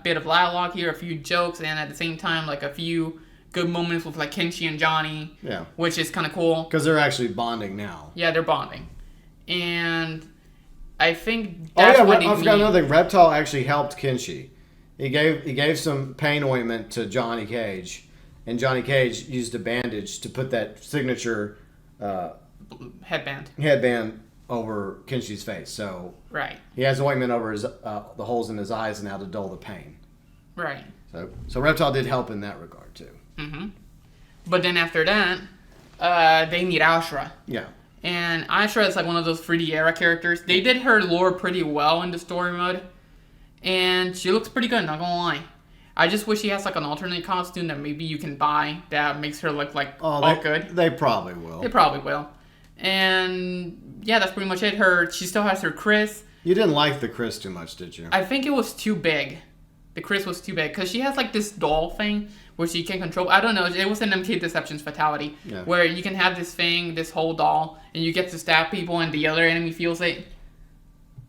bit of dialogue here, a few jokes, and at the same time, like a few good moments with like Kenshi and Johnny. Yeah. Which is kind of cool. Because they're actually bonding now. Yeah, they're bonding. And I think I forgot another thing. Reptile actually helped Kenshi. He gave some pain ointment to Johnny Cage, and Johnny Cage used a bandage to put that signature headband over Kenshi's face. So right, he has ointment over his the holes in his eyes now to dull the pain. Right. So Reptile did help in that regard too. Mm-hmm. But then after that, they meet Ashra. Yeah. And Ashra is like one of those 3D era characters. They did her lore pretty well in the story mode. And she looks pretty good, not gonna lie. I just wish she has like an alternate costume that maybe you can buy that makes her look like good. They probably will. They probably will. And yeah, that's pretty much it. She still has her Chris. You didn't like the Chris too much, did you? I think it was too big. The Chris was too big because she has like this doll thing where she can control. I don't know. It was an MK Deception's fatality where you can have this thing, this whole doll, and you get to stab people, and the other enemy feels it.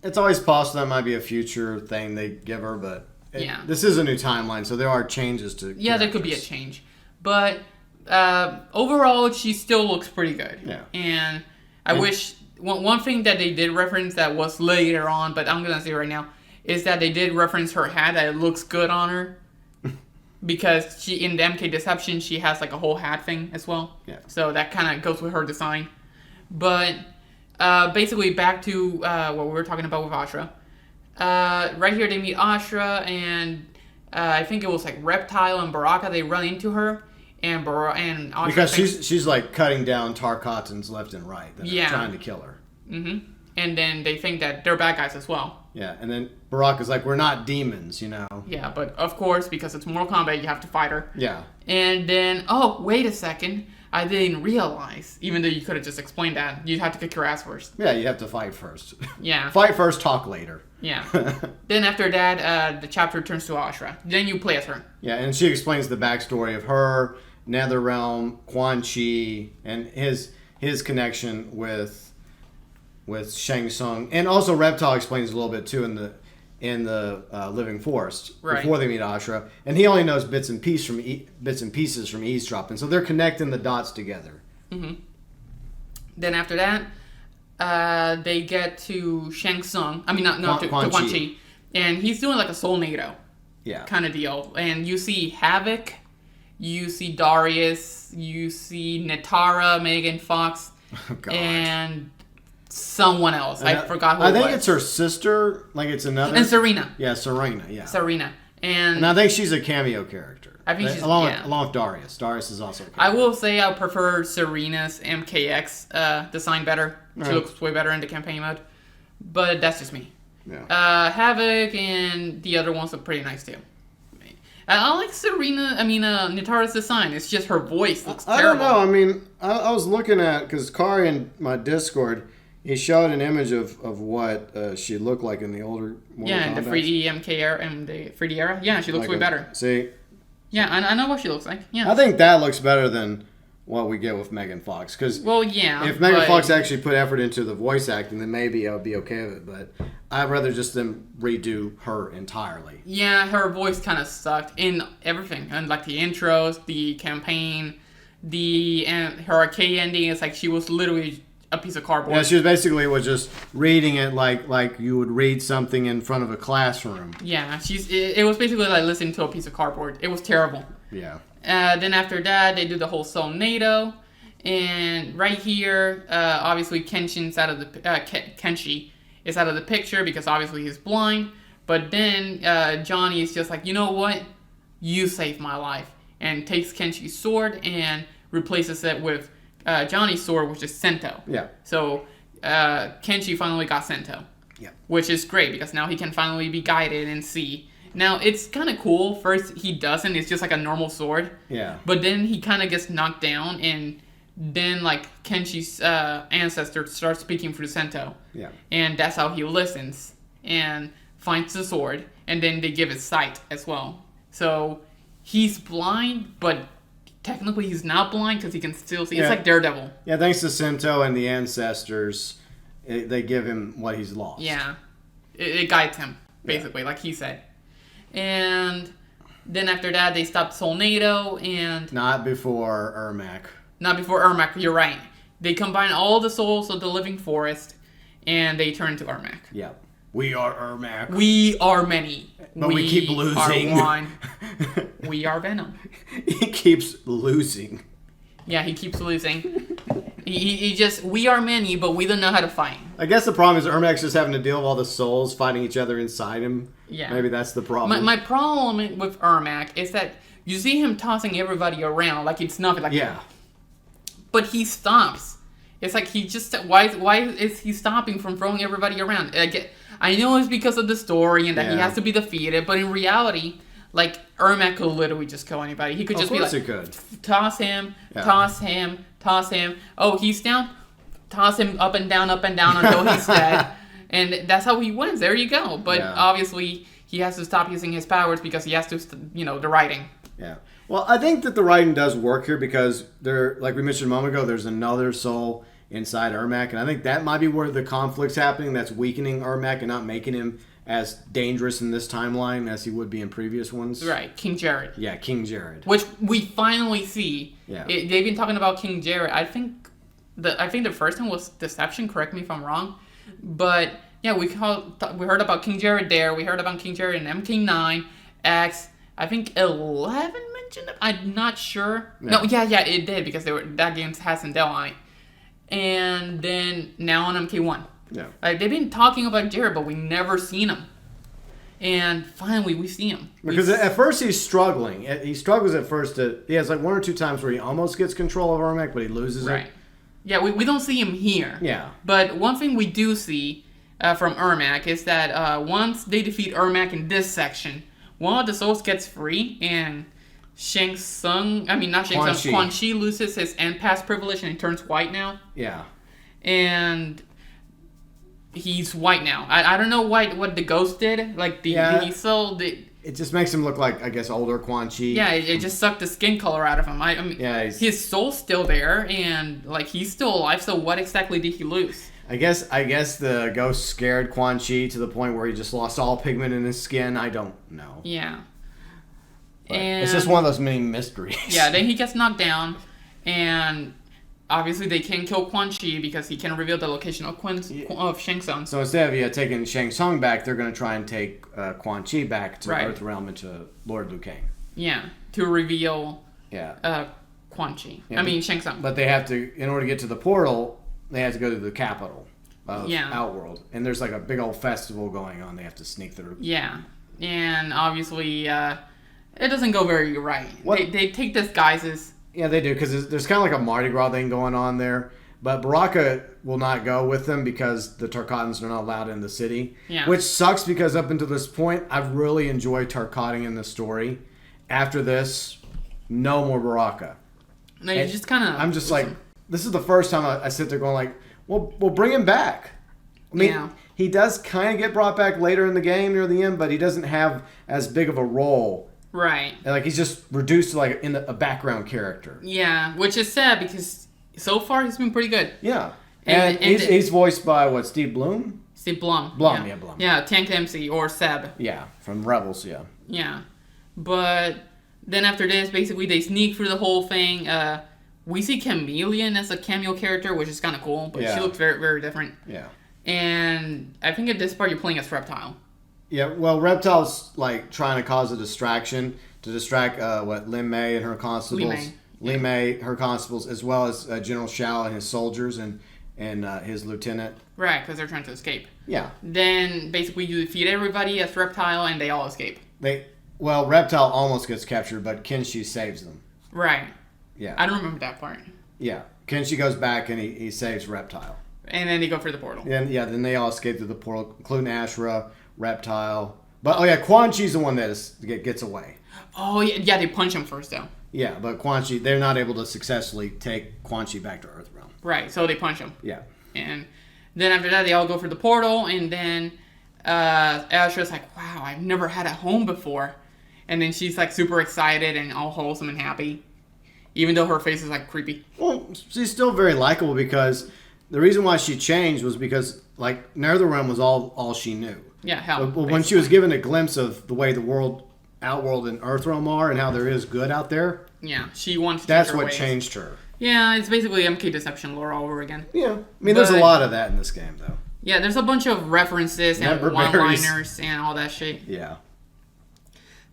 It's always possible that might be a future thing they give her, but this is a new timeline, so there are changes to. Yeah, there could be a change, but overall, she still looks pretty good. Yeah, and I wish one thing that they did reference that was later on, but I'm gonna say right now, is that they did reference her hat, that it looks good on her. Because she, in the MK Deception, she has like a whole hat thing as well. Yeah. So that kind of goes with her design. But basically back to what we were talking about with Ashra. Right here they meet Ashra and I think it was like Reptile and Baraka. They run into her. And Ashra because she's like cutting down Tarkatans left and right. They're trying to kill her. Mm-hmm. And then they think that they're bad guys as well. Yeah, and then Baraka's like, we're not demons, you know. Yeah, but of course, because it's Mortal Kombat, you have to fight her. Yeah. And then, oh, wait a second. I didn't realize, even though you could have just explained that, you'd have to kick your ass first. Yeah, you have to fight first. Yeah. Fight first, talk later. Yeah. Then after that, the chapter turns to Ashra. Then you play as her. Yeah, and she explains the backstory of her, NetherRealm, Quan Chi, and his connection with Shang Tsung, and also Reptile explains a little bit too in the Living Forest before they meet Ashra, and he only knows bits and pieces from eavesdropping, so they're connecting the dots together. Mm-hmm. Then after that, they get to Shang Tsung. I mean, to Quan Chi, and he's doing like a Soulnado, kind of deal. And you see Havoc, you see Darius, you see Natara, Megan Fox, and someone else. I forgot who I think it's her sister. Like it's another. And Serena. Yeah, Serena. Yeah. Serena. And I think she's a cameo character. I think she's along with Darius. Darius is also a cameo. I will say I prefer Serena's MKX design better. She looks way better in the campaign mode. But that's just me. Yeah. Havoc and the other ones look pretty nice too. I like Natara's design. It's just her voice looks terrible. I don't know. I mean, I was looking at, because Kari in my Discord, he showed an image of what she looked like in the older Mortal Kombat. In the 3D MK era, and the 3D era. Yeah, she looks way better. See? Yeah, I know what she looks like. Yeah. I think that looks better than what we get with Megan Fox. Because if Megan Fox actually put effort into the voice acting, then maybe I would be okay with it. But I'd rather just them redo her entirely. Yeah, her voice kind of sucked in everything. And like the intros, the campaign, her arcade ending, it's like she was literally a piece of cardboard. Yeah, she was basically just reading it like you would read something in front of a classroom. Yeah, it was basically like listening to a piece of cardboard. It was terrible. Yeah. Then after that, they do the whole Soulnado, and right here, obviously Kenshi is out of the picture because obviously he's blind. But then Johnny is just like, you know what? You saved my life, and takes Kenshi's sword and replaces it with Johnny's sword, which is Sento. Yeah. So Kenshi finally got Sento. Yeah. Which is great because now he can finally be guided and see. Now, it's kind of cool. First, he doesn't. It's just like a normal sword. Yeah. But then he kind of gets knocked down, and then, like, Kenshi's ancestor starts speaking through Sento. Yeah. And that's how he listens and finds the sword, and then they give it sight as well. So, he's blind, but technically he's not blind because he can still see. Yeah. It's like Daredevil. Yeah, thanks to Sento and the ancestors, they give him what he's lost. Yeah. It guides him, basically, like he said. And then after that, they stopped Soulnado, and... Not before Ermac. You're right. They combine all the souls of the Living Forest, and they turn to Ermac. Yeah. We are Ermac. We are many. But we keep losing. Are one. We are Venom. He keeps losing. Yeah, he keeps losing. He just, we are many, but we don't know how to fight. I guess the problem is Ermac's just having to deal with all the souls fighting each other inside him. Yeah. Maybe that's the problem. My problem with Ermac is that you see him tossing everybody around like it's nothing. Like, yeah. But he stops. It's like he just, why is he stopping from throwing everybody around? I know it's because of the story and that he has to be defeated, but in reality, like, Ermac could literally just kill anybody. He could just be like, toss him, toss him, toss him. Oh, he's down? Toss him up and down until he's dead. And that's how he wins. There you go. But obviously, he has to stop using his powers because he has to, the writing. Yeah. Well, I think that the writing does work here because like we mentioned a moment ago, there's another soul inside Ermac. And I think that might be where the conflict's happening. That's weakening Ermac and not making him as dangerous in this timeline as he would be in previous ones. Right, King Jared. Yeah, King Jared. Which we finally see. Yeah. They've been talking about King Jared. I think the first one was Deception, correct me if I'm wrong. But yeah, we heard about King Jared there. We heard about King Jared in MK9, X, I think 11 mentioned it. I'm not sure. Yeah. No, yeah, it did because that game has in Delhi. And then now on MK1. Yeah. They've been talking about Jared, but we never seen him. And finally, we see him. Because at first he's struggling. He struggles at first. He has like one or two times where he almost gets control of Ermac, but he loses it. Yeah, we don't see him here. Yeah. But one thing we do see from Ermac is that once they defeat Ermac in this section, one of the souls gets free, and Quan Chi loses his end pass privilege and he turns white now. Yeah. And he's white now. I don't know what the ghost did. Like it just makes him look like, I guess, older Quan Chi. Yeah, it just sucked the skin color out of him. I mean, his soul's still there, and like he's still alive. So what exactly did he lose? I guess the ghost scared Quan Chi to the point where he just lost all pigment in his skin. I don't know. Yeah. And it's just one of those many mysteries. Yeah, then he gets knocked down, and obviously they can't kill Quan Chi because he can reveal the location of Shang Tsung. So instead of taking Shang Tsung back, they're going to try and take Quan Chi back to Earth Realm and to Lord Liu Kang. Yeah, to reveal Quan Chi. Yeah, Shang Tsung. But they have to, in order to get to the portal, they have to go to the capital of Outworld. And there's like a big old festival going on. They have to sneak through. Yeah, and obviously it doesn't go very right. They take disguises. Yeah, they do, because there's kind of like a Mardi Gras thing going on there. But Baraka will not go with them because the Tarkatans are not allowed in the city. Yeah. Which sucks because up until this point, I've really enjoyed Tarkatting in the story. After this, no more Baraka. No, you just kind of... I'm just like, this is the first time I sit there going like, well, we'll bring him back. I mean, he does kind of get brought back later in the game near the end, but he doesn't have as big of a role. Right. And like he's just reduced to like a background character. Yeah, which is sad because so far he's been pretty good. Yeah. And he's voiced by Steve Blum? Steve Blum. Blum. Yeah, Tank MC or Seb. Yeah, from Rebels, yeah. Yeah. But then after this, basically they sneak through the whole thing. We see Chameleon as a cameo character, which is kind of cool, but she looks very, very different. Yeah. And I think at this part you're playing as Reptile. Yeah, well, Reptile's like trying to cause a distraction to distract Lin Mei and her constables. Li Mei, her constables, as well as General Shao and his soldiers and his lieutenant. Right, because they're trying to escape. Yeah. Then basically you defeat everybody as Reptile and they all escape. Reptile almost gets captured, but Kenshi saves them. Right. Yeah. I don't remember that part. Yeah. Kenshi goes back and he saves Reptile. And then they go for the portal. And then they all escape through the portal, including Ashura, Reptile. But Quan Chi's the one that gets away. Oh yeah, they punch him first though. Yeah, but Quan Chi, they're not able to successfully take Quan Chi back to Earth Realm. Right, so they punch him. Yeah. And then after that, they all go for the portal, and then Ashura's like, wow, I've never had a home before. And then she's like super excited and all wholesome and happy, even though her face is like creepy. Well, she's still very likable because the reason why she changed was because like Netherrealm was all she knew. Yeah, hell. But when she was given a glimpse of the way the Outworld and Earthrealm are and how there is good out there. Yeah, she wants to That's what changed her. Yeah, it's basically MK Deception lore all over again. Yeah. I mean, there's a lot of that in this game, though. Yeah, there's a bunch of references and one-liners and all that shit. Yeah.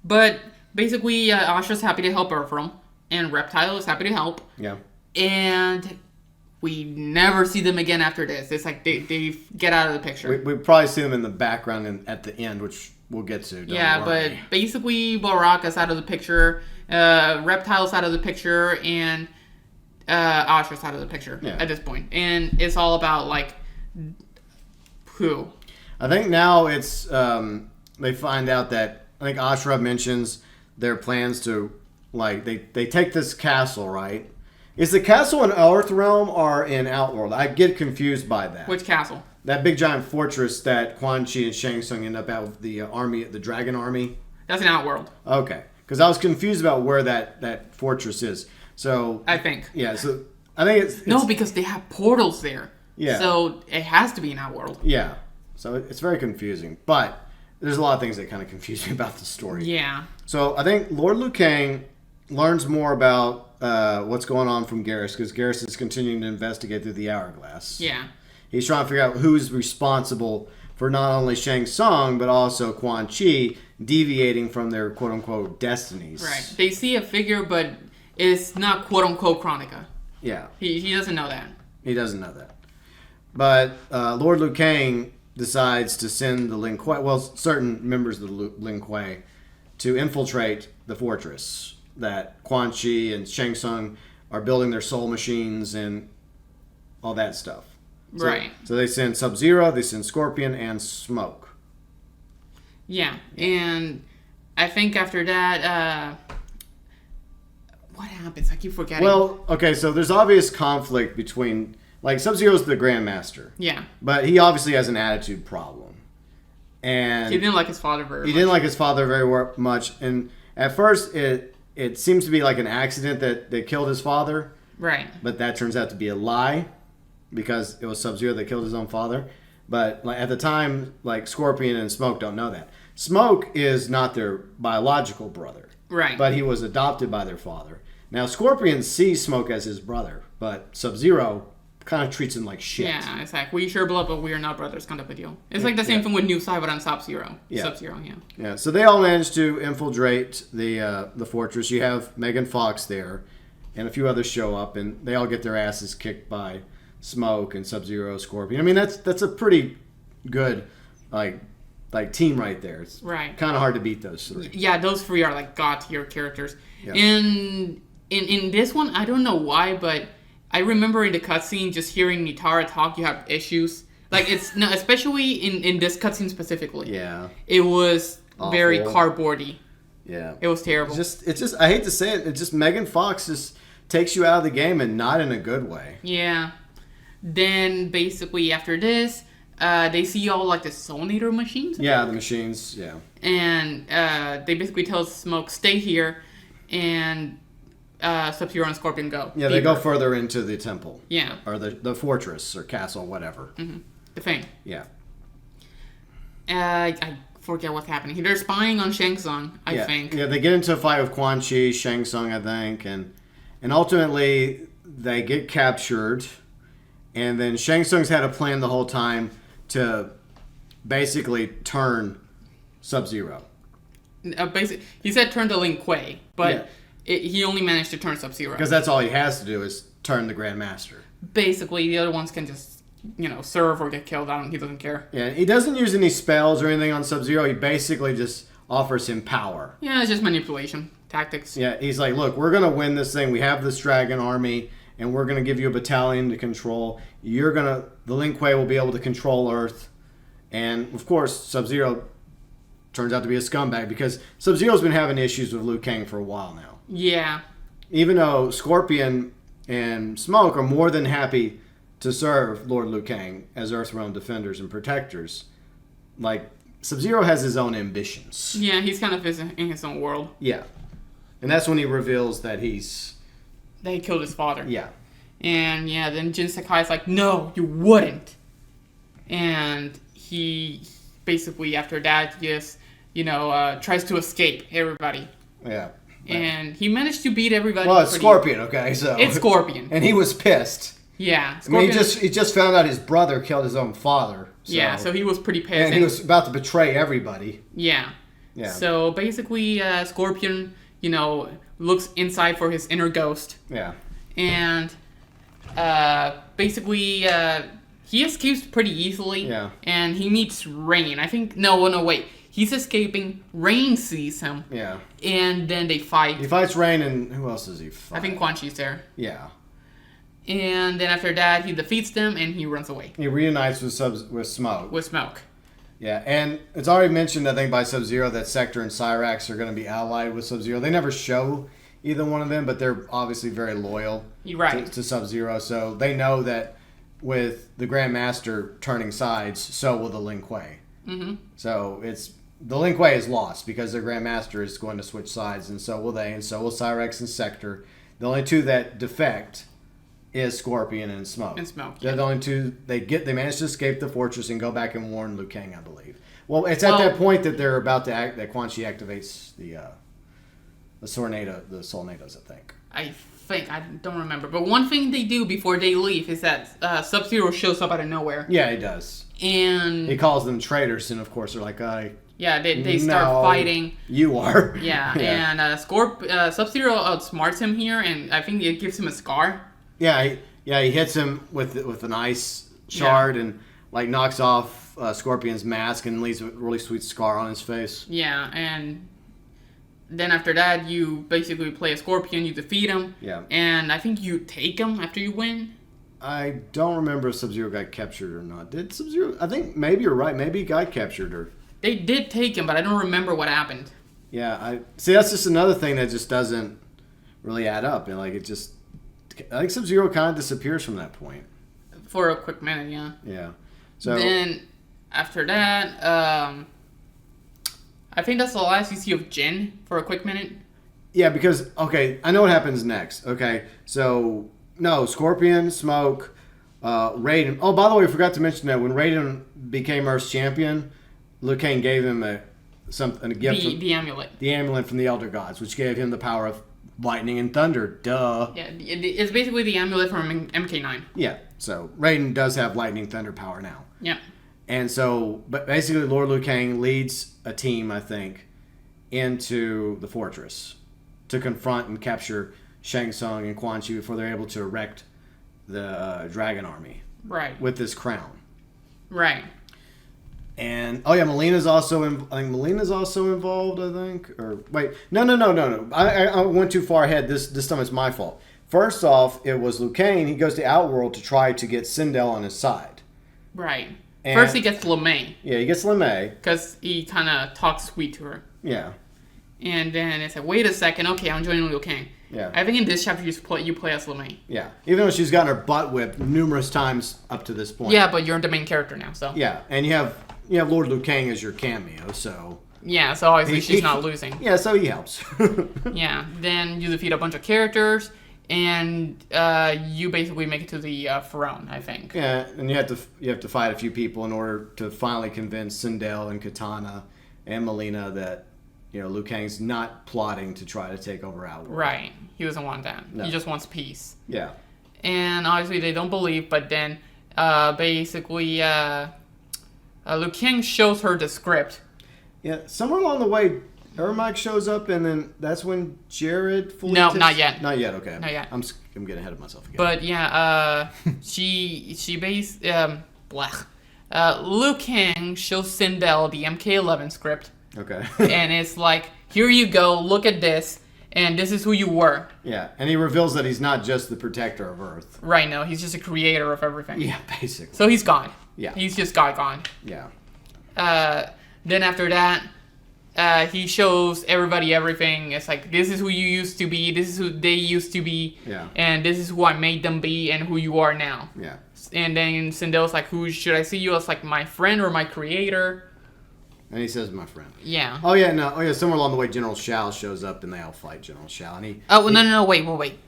But basically, Asha's happy to help Earthrealm, and Reptile is happy to help. Yeah. And we never see them again after this. It's like they get out of the picture. We probably see them in the background and at the end, which we'll get to. Don't worry. But basically, Baraka's out of the picture, Reptile's out of the picture, and Asha's out of the picture at this point. And it's all about, like, who? I think now it's, they find out that, I think Ashra mentions their plans to, like, they take this castle, right? Is the castle in Earthrealm or in Outworld? I get confused by that. Which castle? That big giant fortress that Quan Chi and Shang Tsung end up at with the army, the Dragon Army. That's in Outworld. Okay, because I was confused about where that fortress is. So I think. Yeah, so I think it's no, because they have portals there. Yeah. So it has to be in Outworld. Yeah. So it's very confusing, but there's a lot of things that kind of confuse me about the story. Yeah. So I think Lord Liu Kang learns more about what's going on from Garrus, because Garrus is continuing to investigate through the Hourglass. Yeah. He's trying to figure out who's responsible for not only Shang Tsung, but also Quan Chi deviating from their quote-unquote destinies. Right. They see a figure, but it's not quote-unquote Chronica. Yeah. He doesn't know that. He doesn't know that. But Lord Liu Kang decides to send the Lin Kuei, well, certain members of the Lin Kuei, to infiltrate the fortress that Quan Chi and Shang Tsung are building their soul machines and all that stuff. So, right. So they send Sub-Zero, they send Scorpion, and Smoke. Yeah, and I think after that, what happens? I keep forgetting. Well, okay, so there's obvious conflict between, like, Sub-Zero's the Grandmaster. Yeah. But he obviously has an attitude problem. And he didn't like his father very much. He didn't like his father very much. And at first, it seems to be like an accident that they killed his father. Right. But that turns out to be a lie, because it was Sub-Zero that killed his own father. But like, at the time, like, Scorpion and Smoke don't know that. Smoke is not their biological brother. Right. But he was adopted by their father. Now, Scorpion sees Smoke as his brother, but Sub-Zero kind of treats him like shit. Yeah, it's like, we share blood, but we are not brothers, kind of a deal. It's like the same thing with New Cyber and Sub-Zero. Yeah. Sub-Zero, yeah. Yeah, so they all managed to infiltrate the fortress. You have Megan Fox there, and a few others show up, and they all get their asses kicked by Smoke and Sub-Zero, Scorpion. I mean, that's a pretty good like team right there. It's right. Kind of hard to beat those three. Yeah, those three are like god tier characters. Yeah. In this one, I don't know why, but I remember in the cutscene just hearing Nitara talk. You have issues. Like it's no, especially in this cutscene specifically. Yeah. It was awful. Very cardboardy. Yeah. It was terrible. It's just I hate to say it. It's just Megan Fox just takes you out of the game, and not in a good way. Yeah. Then basically after this, they see all like the Soulnator machines. Yeah, the machines. Yeah. And they basically tell Smoke stay here, and Sub-Zero and Scorpion go. Yeah, they go further into the temple. Yeah. Or the fortress or castle, whatever. Mm-hmm. The thing. Yeah. I forget what's happening. They're spying on Shang Tsung, I think. Yeah, they get into a fight with Quan Chi, Shang Tsung, I think, and ultimately they get captured. And then Shang Tsung's had a plan the whole time to basically turn Sub-Zero. He said turn to Lin Kuei, but he only managed to turn Sub-Zero. Because that's all he has to do is turn the Grandmaster. Basically, the other ones can just, serve or get killed. He doesn't care. Yeah, he doesn't use any spells or anything on Sub-Zero. He basically just offers him power. Yeah, it's just manipulation tactics. Yeah, he's like, look, we're going to win this thing. We have this dragon army, and we're going to give you a battalion to control. The Lin Kuei will be able to control Earth. And, of course, Sub-Zero turns out to be a scumbag, because Sub-Zero's been having issues with Liu Kang for a while now. Yeah. Even though Scorpion and Smoke are more than happy to serve Lord Liu Kang as Earthrealm defenders and protectors, like, Sub-Zero has his own ambitions. Yeah, he's kind of in his own world. Yeah. And that's when he reveals that he killed his father. Yeah. And, then Jin Sakai's like, no, you wouldn't. And he basically, after that, just, tries to escape everybody. Yeah. And he managed to beat everybody. Well, it's Scorpion, okay? So it's Scorpion. And he was pissed. Yeah. I mean, he just found out his brother killed his own father. So, so he was pretty pissed. And he was about to betray everybody. Yeah. Yeah. So basically, Scorpion, looks inside for his inner ghost. Yeah. And basically, he escapes pretty easily. Yeah. And he meets Rain. I think, no, wait. He's escaping. Rain sees him. Yeah. And then they fight. He fights Rain, and who else does he fight? I think Quan Chi's there. Yeah. And then after that, he defeats them, and he runs away. He reunites with Smoke. With Smoke. Yeah, and it's already mentioned, I think, by Sub-Zero that Sector and Cyrax are going to be allied with Sub-Zero. They never show either one of them, but they're obviously very loyal to Sub-Zero. So they know that with the Grandmaster turning sides, so will the Lin Kuei. Mm-hmm. So the Lin Kuei is lost because their Grandmaster is going to switch sides, and so will they, and so will Cyrax and Sector. The only two that defect is Scorpion and Smoke. They're the only two. They manage to escape the fortress and go back and warn Liu Kang, I believe. Well, it's at that point that they're about to that Quan Chi activates the Solnados, I think. I don't remember. But one thing they do before they leave is that Sub-Zero shows up out of nowhere. Yeah, he does. And he calls them traitors, and of course they're like, they start fighting. You are. Yeah. And Sub-Zero outsmarts him here, and I think it gives him a scar. Yeah, he hits him with an ice shard and like knocks off Scorpion's mask and leaves a really sweet scar on his face. Yeah, and then after that, you basically play a Scorpion, you defeat him. Yeah. And I think you take him after you win. I don't remember if Sub-Zero got captured or not. Did Sub-Zero? I think maybe you're right. Maybe he got captured or. They did take him, but I don't remember what happened. Yeah, that's just another thing that just doesn't really add up. And I think Sub-Zero kind of disappears from that point. For a quick minute, yeah. Yeah. So then, after that, I think that's the last you see of Jin for a quick minute. Yeah, because, I know what happens next. Okay, so, no, Scorpion, Smoke, Raiden. Oh, by the way, I forgot to mention that when Raiden became Earth's champion, Liu Kang gave him a gift. The amulet. The amulet from the Elder Gods, which gave him the power of lightning and thunder. Duh. Yeah, it's basically the amulet from MK9. Yeah, so Raiden does have lightning thunder power now. Yeah. And so, but basically Lord Liu Kang leads a team, I think, into the fortress to confront and capture Shang Tsung and Quan Chi before they're able to erect the dragon army. Right. With this crown. Right. And Melina's also involved, I think. Or wait, no. I went too far ahead. This time it's my fault. First off, it was Liu Kang. He goes to Outworld to try to get Sindel on his side. Right. And first he gets LeMay. Yeah, he gets LeMay. Because he kind of talks sweet to her. Yeah. And then it's like, wait a second, okay, I'm joining Liu Kang. Yeah. I think in this chapter you play as LeMay. Yeah. Even though she's gotten her butt whipped numerous times up to this point. Yeah, but you're the main character now, so. Yeah, and you have Lord Liu Kang as your cameo, so. Yeah, so obviously she's not losing. Yeah, so he helps. Yeah, then you defeat a bunch of characters, and you basically make it to the throne, I think. Yeah, and you have to fight a few people in order to finally convince Sindel and Katana and Melina that Liu Kang's not plotting to try to take over Outworld. Right, he doesn't want that. No. He just wants peace. Yeah. And obviously they don't believe, but then basically Liu Kang shows her the script. Yeah, somewhere along the way, Ermac shows up, and then that's when Jared fully... No, not yet. Not yet, okay. Not yet. I'm getting ahead of myself again. But yeah, Liu Kang shows Sindel the MK11 script. Okay. And it's like, here you go, look at this, and this is who you were. Yeah, and he reveals that he's not just the protector of Earth. Right, no, he's just a creator of everything. Yeah, basically. So he's God. Yeah. He's just God. Yeah. Then after that, he shows everybody everything. It's like, this is who you used to be, this is who they used to be, yeah, and this is who I made them be and who you are now. Yeah. And then Sindel's like, who should I see you as, like, my friend or my creator? And he says, my friend. Yeah. Oh, yeah, no. Oh, yeah, somewhere along the way, General Shao shows up, and they all fight General Shao. And no, wait.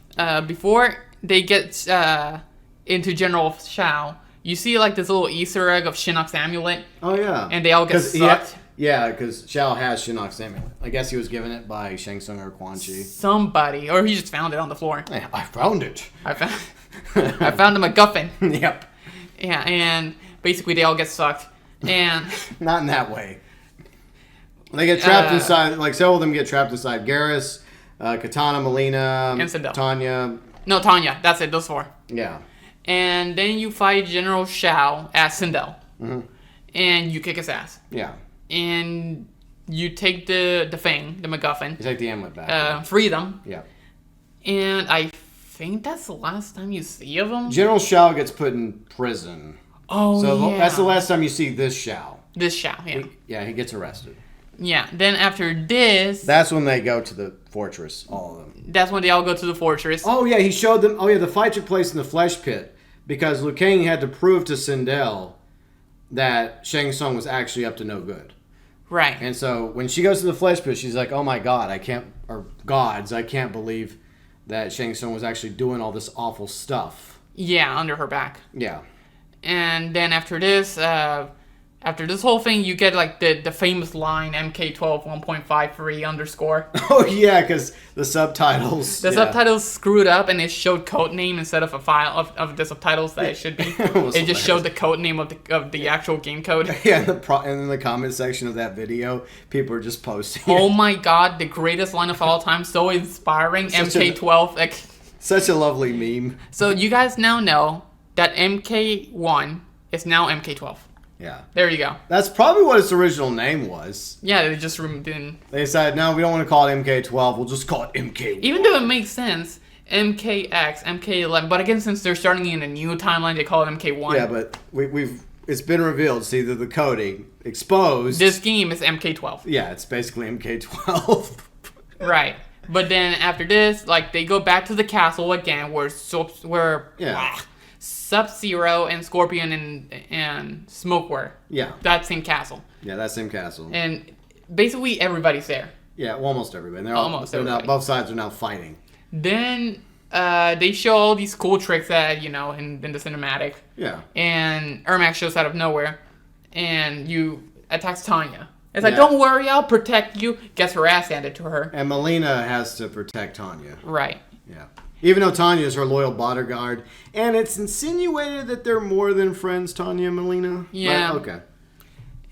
Before they get into General Shao, you see, like, this little Easter egg of Shinnok's amulet. Oh, yeah. And they all get sucked. Yeah, because Shao has Shinnok's amulet. I guess he was given it by Shang Tsung or Quan Chi. Somebody. Or he just found it on the floor. Hey, I found it. I found a MacGuffin. Yep. Yeah, and basically they all get sucked. And not in that way. They get trapped inside. Like several of them get trapped inside. Garrus, Katana, Melina, and Sindel. Tanya. No, Tanya. That's it. Those 4. Yeah. And then you fight General Shao as Sindel. Mm-hmm. And you kick his ass. Yeah. And you take the thing, the MacGuffin. You take the amulet back. Free them. Yeah. And I think that's the last time you see of him. General Shao gets put in prison. Oh, so yeah. that's the last time you see this Shao. This Shao, yeah. He gets arrested. Yeah. Then after this... That's when they go to the fortress, all of them. That's when they all go to the fortress. Oh, yeah, he showed them... Oh, yeah, the fight took place in the flesh pit because Liu Kang had to prove to Sindel that Shang Tsung was actually up to no good. Right. And so when she goes to the flesh pit, she's like, oh my God, I can't believe that Shang Tsung was actually doing all this awful stuff. Yeah, under her back. Yeah. And then after this whole thing, you get like the famous line MK12 1.53 underscore. Oh yeah, because the subtitles. The subtitles screwed up and it showed code name instead of a file of the subtitles that it should be. It just showed the code name of the actual game code. Yeah, and in the comment section of that video, people are just posting. Oh my God, the greatest line of all time, so inspiring. MK12. Such a lovely meme. So you guys now know that MK1 is now MK12. Yeah. There you go. That's probably what its original name was. Yeah, they just didn't... They decided, no, we don't want to call it MK12. We'll just call it MK1. Even though it makes sense, MKX, MK11. But again, since they're starting in a new timeline, they call it MK1. Yeah, but it's been revealed. It's either the coding exposed. This game is MK12. Yeah, it's basically MK12. Right. But then after this, like, they go back to the castle again where Sub-Zero and Scorpion and Smoke were. Yeah. That same castle. Yeah, that same castle. And basically everybody's there. Yeah, well, almost everybody. Both sides are now fighting. Then they show all these cool tricks that, in the cinematic. Yeah. And Ermac shows out of nowhere. And you attacks Tanya. It's like, don't worry, I'll protect you. Gets her ass handed to her. And Melina has to protect Tanya. Right. Yeah. Even though Tanya is her loyal bodyguard. And it's insinuated that they're more than friends, Tanya and Melina. Yeah. But, okay.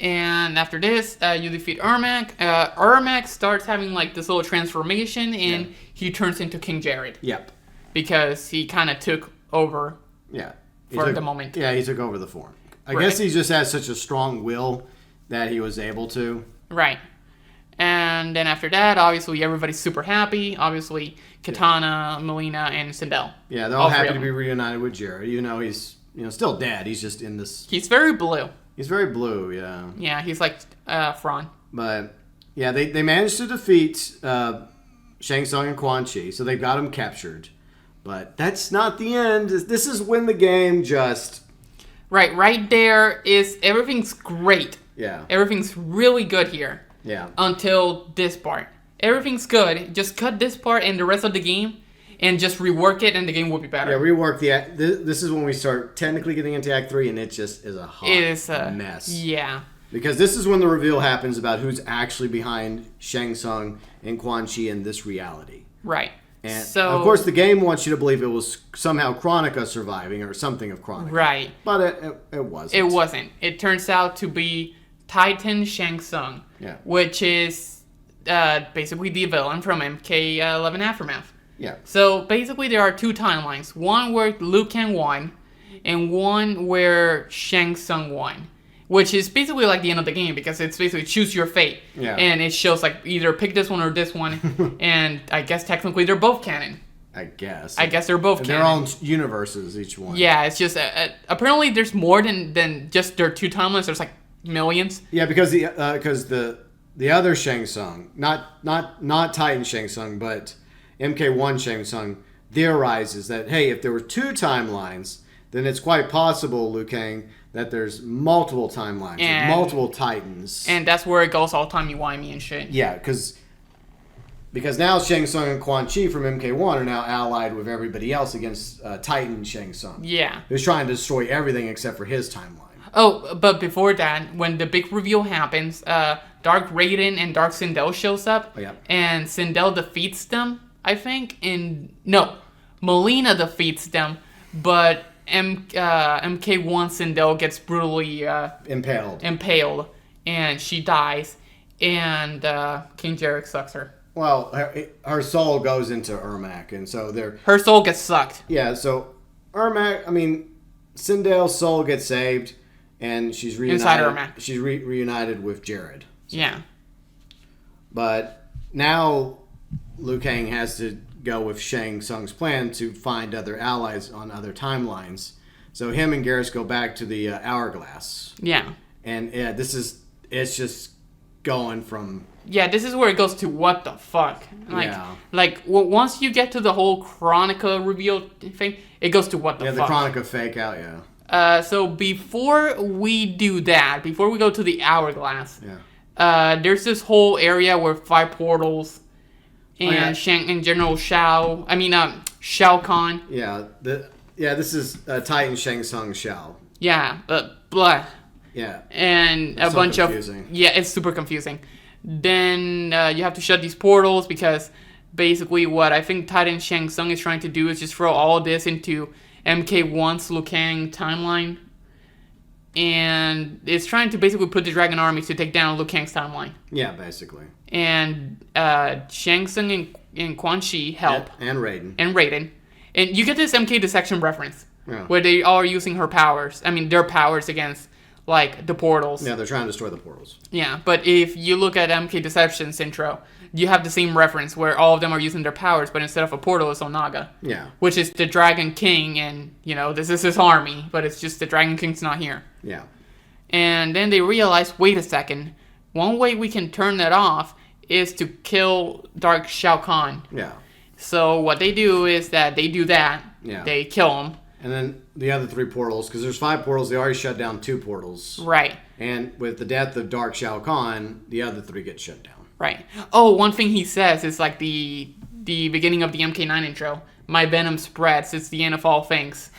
And after this, you defeat Ermac. Ermac starts having like this little transformation, and he turns into King Jared. Yep. Because he kind of took over. Yeah. For the moment. Yeah, he took over the form. I guess he just has such a strong will that he was able to. Right. And then after that, obviously everybody's super happy. Obviously, Katana, Melina, and Sindel. Yeah, they're all happy to be reunited with Jared. Even though he's still dead, he's just in this. He's very blue. He's very blue, yeah. Yeah, he's like Fran. But yeah, they managed to defeat Shang Tsung and Quan Chi, so they got him captured. But that's not the end. This is when the game just. Right there is everything's great. Yeah. Everything's really good here. Yeah. Until this part. Everything's good. Just cut this part and the rest of the game and just rework it and the game will be better. Yeah, rework the act. This is when we start technically getting into Act 3 and it just is a hot mess. Yeah. Because this is when the reveal happens about who's actually behind Shang Tsung and Quan Chi in this reality. Right. And so, of course, the game wants you to believe it was somehow Chronica surviving or something of Chronica. Right. But it wasn't. It wasn't. It turns out to be Titan Shang Tsung. Yeah. Which is basically the villain from MK11 Aftermath. Yeah. So basically there are two timelines. One where Liu Kang won, and one where Shang Tsung won. Which is basically like the end of the game because it's basically choose your fate. Yeah. And it shows like either pick this one or this one. And I guess technically they're both canon. I guess they're both canon. Their own universes, each one. Yeah, it's just apparently there's more than just their two timelines. There's like millions. Yeah, because the other Shang Tsung, not Titan Shang Tsung, but MK1 Shang Tsung theorizes that hey, if there were two timelines, then it's quite possible, Liu Kang, that there's multiple timelines, and multiple Titans. And that's where it goes all timey-wimey and shit. Yeah, because now Shang Tsung and Quan Chi from MK1 are now allied with everybody else against Titan Shang Tsung. Yeah. Who's trying to destroy everything except for his timeline. Oh, but before that, when the big reveal happens, Dark Raiden and Dark Sindel shows up. Oh, yeah. And Sindel defeats them, I think. No, Melina defeats them. but MK1 Sindel gets brutally impaled, and she dies, and King Jarek sucks her. Well, her soul goes into Ermac, and so her soul gets sucked. Yeah, so Sindel's soul gets saved, and she's reunited. Inside Ermac. She's reunited with Jared. So. Yeah. But now Liu Kang has to go with Shang Tsung's plan to find other allies on other timelines. So him and Garrus go back to the Hourglass. Yeah. And it's just going from... Yeah, this is where it goes to what the fuck. Once you get to the whole Chronica reveal thing, it goes to what the fuck. Yeah, the Chronica fake out, yeah. So before we do that, before we go to the Hourglass, there's this whole area where 5 portals and General Shao Kahn. Yeah, this is Titan Shang Tsung Shao. Yeah, blah. Yeah. And it's a bunch confusing. Yeah, it's super confusing. Then you have to shut these portals because basically what I think Titan Shang Tsung is trying to do is just throw all this into MK1's Liu Kang timeline. And it's trying to basically put the Dragon Army to take down Liu Kang's timeline. Yeah, basically. And Shang Tsung and Quan Chi help. And Raiden. And you get this MK Dissection reference where they all are using her powers. I mean, their powers against, like, the portals. Yeah, they're trying to destroy the portals. Yeah, but if you look at MK Deception's intro, you have the same reference where all of them are using their powers, but instead of a portal, it's Onaga. Yeah. Which is the Dragon King, and, this is his army, but it's just the Dragon King's not here. Yeah. And then they realize, wait a second, one way we can turn that off is to kill Dark Shao Kahn. Yeah. So what they do is that they do that. Yeah. They kill him. And then the other 3 portals, because there's 5 portals, they already shut down 2 portals. Right. And with the death of Dark Shao Kahn, the other 3 get shut down. Right. Oh, one thing he says is like the beginning of the MK9 intro. My venom spreads. It's the end of all things.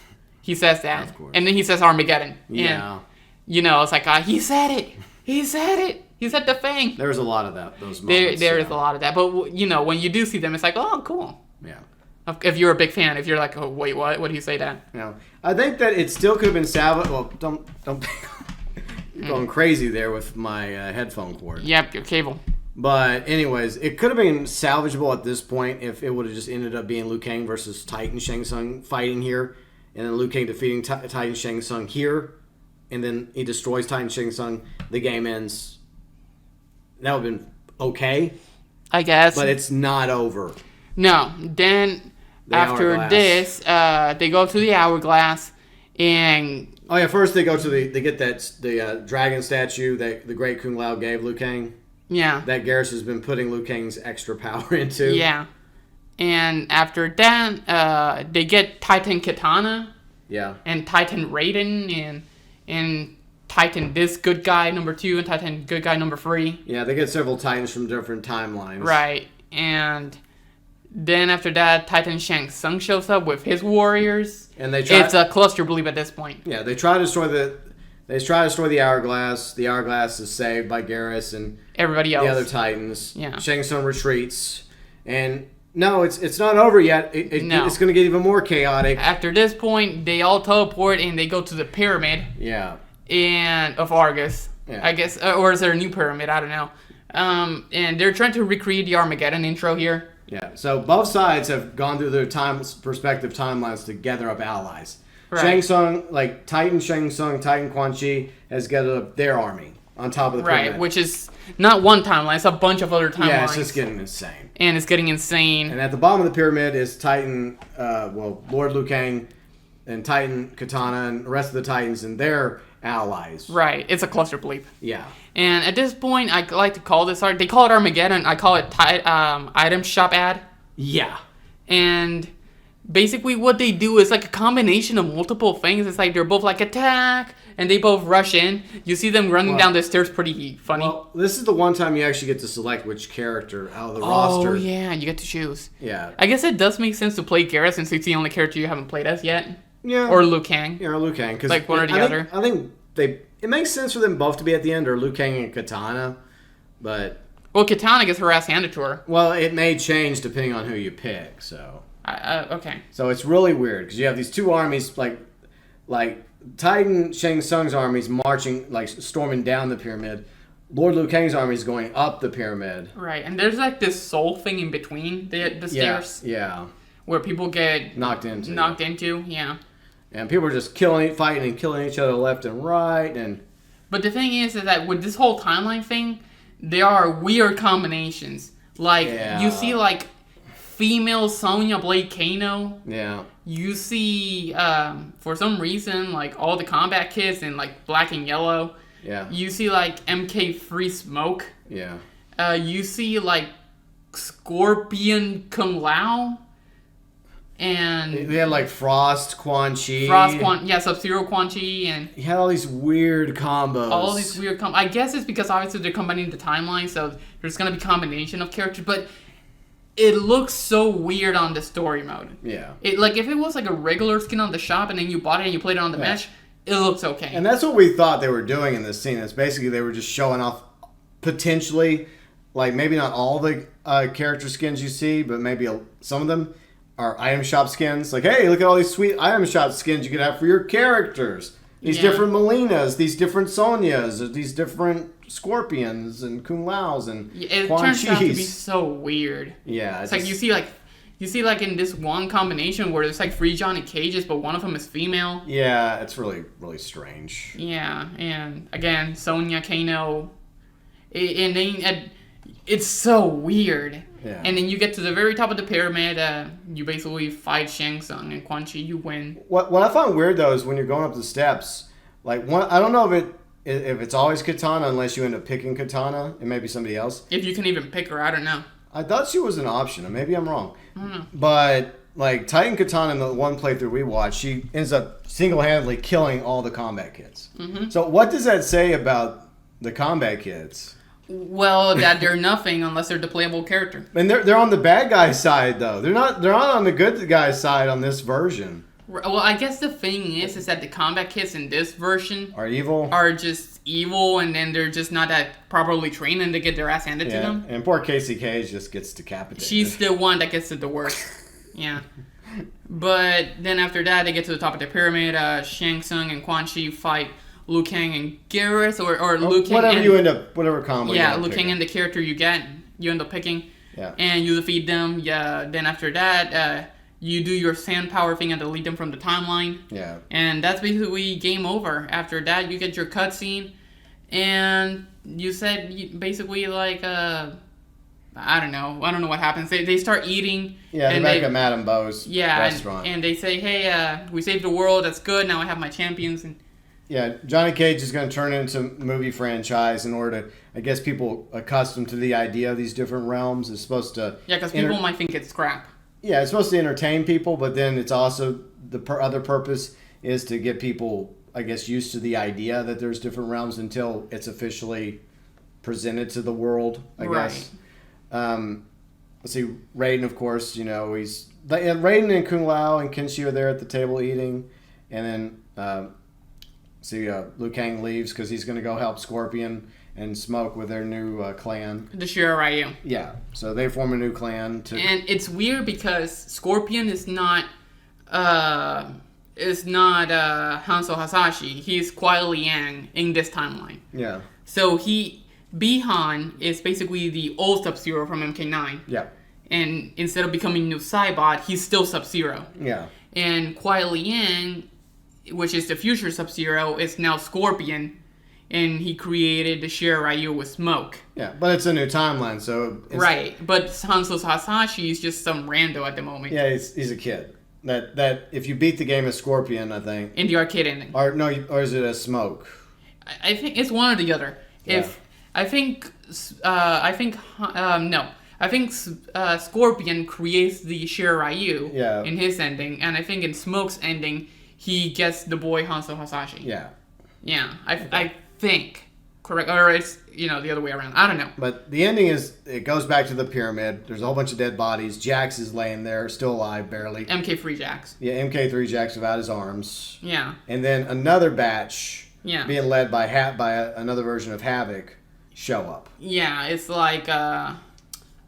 He says that. Of course. And then he says Armageddon. Yeah. And, it's like, he said it. He said it. He said the thing. There's a lot of those moments. There is a lot of that. But, when you do see them, it's like, oh, cool. Yeah. If you're a big fan, if you're like, oh, wait, what? What did he say that? Yeah. I think that it still could have been salvaged. Well, don't. You're going crazy there with my headphone cord. Yep, your cable. But anyways, it could have been salvageable at this point if it would have just ended up being Liu Kang versus Titan Shang Tsung fighting here, and then Liu Kang defeating Titan Shang Tsung here, and then he destroys Titan Shang Tsung. The game ends. That would have been okay, I guess. But it's not over. No. Then after this, they go to the Hourglass, and first they go to they get the dragon statue that the Great Kung Lao gave Liu Kang. Yeah. That Garrus has been putting Liu Kang's extra power into. Yeah. And after that, they get Titan Katana. Yeah. And Titan Raiden and Titan this good guy number 2 and Titan good guy number 3. Yeah, they get several Titans from different timelines. Right. And then after that, Titan Shang Tsung shows up with his warriors. And it's a cluster bleep at this point. Yeah, they try to destroy the Hourglass. The Hourglass is saved by Garrus and everybody else. The other Titans. Yeah. Shang Tsung retreats. And no, it's not over yet. It's going to get even more chaotic. After this point, they all teleport and they go to the pyramid. Yeah. Of Argus. Yeah. I guess. Or is there a new pyramid? I don't know. And they're trying to recreate the Armageddon intro here. Yeah. So both sides have gone through their perspective timelines to gather up allies. Right. Shang Tsung, like Titan Shang Tsung, Titan Quan Chi has gathered up their army on top of the pyramid. Right, which is not one timeline, it's a bunch of other timelines. Yeah, it's just getting insane. And it's getting insane. And at the bottom of the pyramid is Titan, Lord Liu Kang and Titan Katana and the rest of the Titans and their allies. Right, it's a cluster bleep. Yeah. And at this point, I like to call this art, they call it Armageddon, I call it item shop ad. Yeah. And basically what they do is like a combination of multiple things. It's like they're both like attack, and they both rush in. You see them running down the stairs, pretty funny. Well, this is the one time you actually get to select which character out of the roster. Oh, yeah, you get to choose. Yeah. I guess it does make sense to play Garrus since it's the only character you haven't played as yet. Yeah. Or Liu Kang. Yeah, or Liu Kang. Like one or the other. I think it makes sense for them both to be at the end, or Liu Kang and Katana, but... Well, Katana gets her ass handed to her. Well, it may change depending on who you pick, so... Okay. So it's really weird because you have these two armies like Titan Shang Tsung's armies marching, like storming down the pyramid. Lord Liu Kang's army is going up the pyramid. Right, and there's like this soul thing in between the stairs. Yeah. Where people get knocked into. Yeah. And people are just fighting and killing each other left and right. But the thing is that with this whole timeline thing, there are weird combinations. Like, you see like female Sonya Blade Kano. Yeah. You see, for some reason, like all the combat kits in like black and yellow. Yeah. You see like MK3 Smoke. Yeah. You see like Scorpion Kung Lao. And they had like Frost Quan Chi. Sub-Zero Quan Chi, and you had all these weird combos. I guess it's because obviously they're combining the timeline, so there's gonna be combination of characters, but it looks so weird on the story mode. Yeah. It like if it was like a regular skin on the shop and then you bought it and you played it on the mesh, it looks okay. And that's what we thought they were doing in this scene. It's basically they were just showing off potentially, like maybe not all the character skins you see, but maybe some of them are item shop skins. Like, hey, look at all these sweet item shop skins you could have for your characters. These different Melinas, these different Sonyas, these different Scorpions and Kung Laos and it Quan turns out to be Chis. so weird. Yeah. It's like you see like in this one combination where there's like 3 Johnny Cages, but one of them is female. Yeah, it's really, really strange. Yeah, and again, Sonya Kano. And then it's so weird. Yeah. And then you get to the very top of the pyramid, you basically fight Shang Tsung and Quan Chi, you win. What I found weird though is when you're going up the steps, like I don't know if it's always Katana unless you end up picking Katana. It may be somebody else. If you can even pick her, I don't know. I thought she was an option, and maybe I'm wrong. I don't know. But like Titan Katana in the one playthrough we watched, she ends up single-handedly killing all the combat kits. Mm-hmm. So what does that say about the combat kits? Well, that they're nothing unless they're the playable character. And they're on the bad guy side though. They're not on the good guy side on this version. Well, I guess the thing is that the combat kits in this version are evil. Are just evil, and then they're just not that properly trained, and they get their ass handed to them. And poor Casey Cage just gets decapitated. She's the one that gets it the worst. Yeah. But then after that, they get to the top of the pyramid. Shang Tsung and Quan Chi fight Liu Kang and Garrus, or Liu Kang. Whatever combo. Yeah, Liu Kang and the character you end up picking. Yeah. And you defeat them. Yeah. Then after that, you do your sand power thing and delete them from the timeline. Yeah. And that's basically game over. After that, you get your cutscene, and you said basically like I don't know what happens. They start eating. Yeah, they're back at Madame Beau's restaurant. And they say, hey, we saved the world. That's good. Now I have my champions. And yeah, Johnny Cage is going to turn it into a movie franchise in order to, I guess, people accustomed to the idea of these different realms is supposed to... Yeah, because people might think it's crap. Yeah, it's supposed to entertain people, but then it's also, the other purpose is to get people, I guess, used to the idea that there's different realms until it's officially presented to the world, I guess. Let's see, Raiden, of course, Raiden and Kung Lao and Kenshi are there at the table eating, and then... Liu Kang leaves because he's going to go help Scorpion and Smoke with their new clan. The Shirai Ryu. Yeah, so they form a new clan. And it's weird because Scorpion is not Hanzo Hasashi. He's Kuai Liang in this timeline. Yeah. So Bihan is basically the old Sub-Zero from MK9. Yeah. And instead of becoming new Cybot, he's still Sub-Zero. Yeah. And Kuai Liang, which is the future Sub-Zero, is now Scorpion, and he created the Shirai Ryu with Smoke. Yeah, but it's a new timeline, so... Right, but Hanzo Hasashi is just some rando at the moment. Yeah, he's a kid. That if you beat the game as Scorpion, I think... In the arcade ending. Or is it as Smoke? I think it's one or the other. Yeah. I think Scorpion creates the Shirai Ryu in his ending, and I think in Smoke's ending... he gets the boy Hanzo Hasashi. Yeah. Yeah, I think. Correct. Or it's, the other way around. I don't know. But the ending is, it goes back to the pyramid. There's a whole bunch of dead bodies. Jax is laying there, still alive, barely. MK3 Jax. Yeah, MK3 Jax without his arms. Yeah. And then another batch, being led by another version of Havoc, show up. Yeah, it's like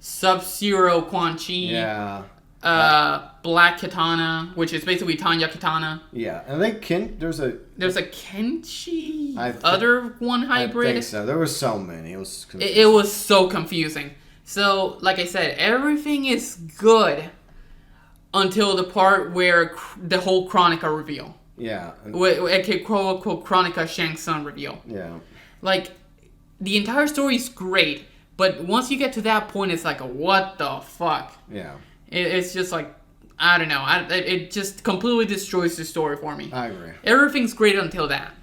Sub-Zero Quan Chi. Yeah. Black Katana, which is basically Tanya Katana. Yeah, and I think there's a Kenshi other one hybrid. I think so. There were so many. It was confusing. It was so confusing. So, like I said, everything is good until the part where the whole Chronica reveal. Yeah. Okay, quote-unquote Chronica Shang Tsung reveal. Yeah. Like, the entire story is great, but once you get to that point, it's like, what the fuck? Yeah. It's just like, I don't know. It just completely destroys the story for me. I agree. Everything's great until that.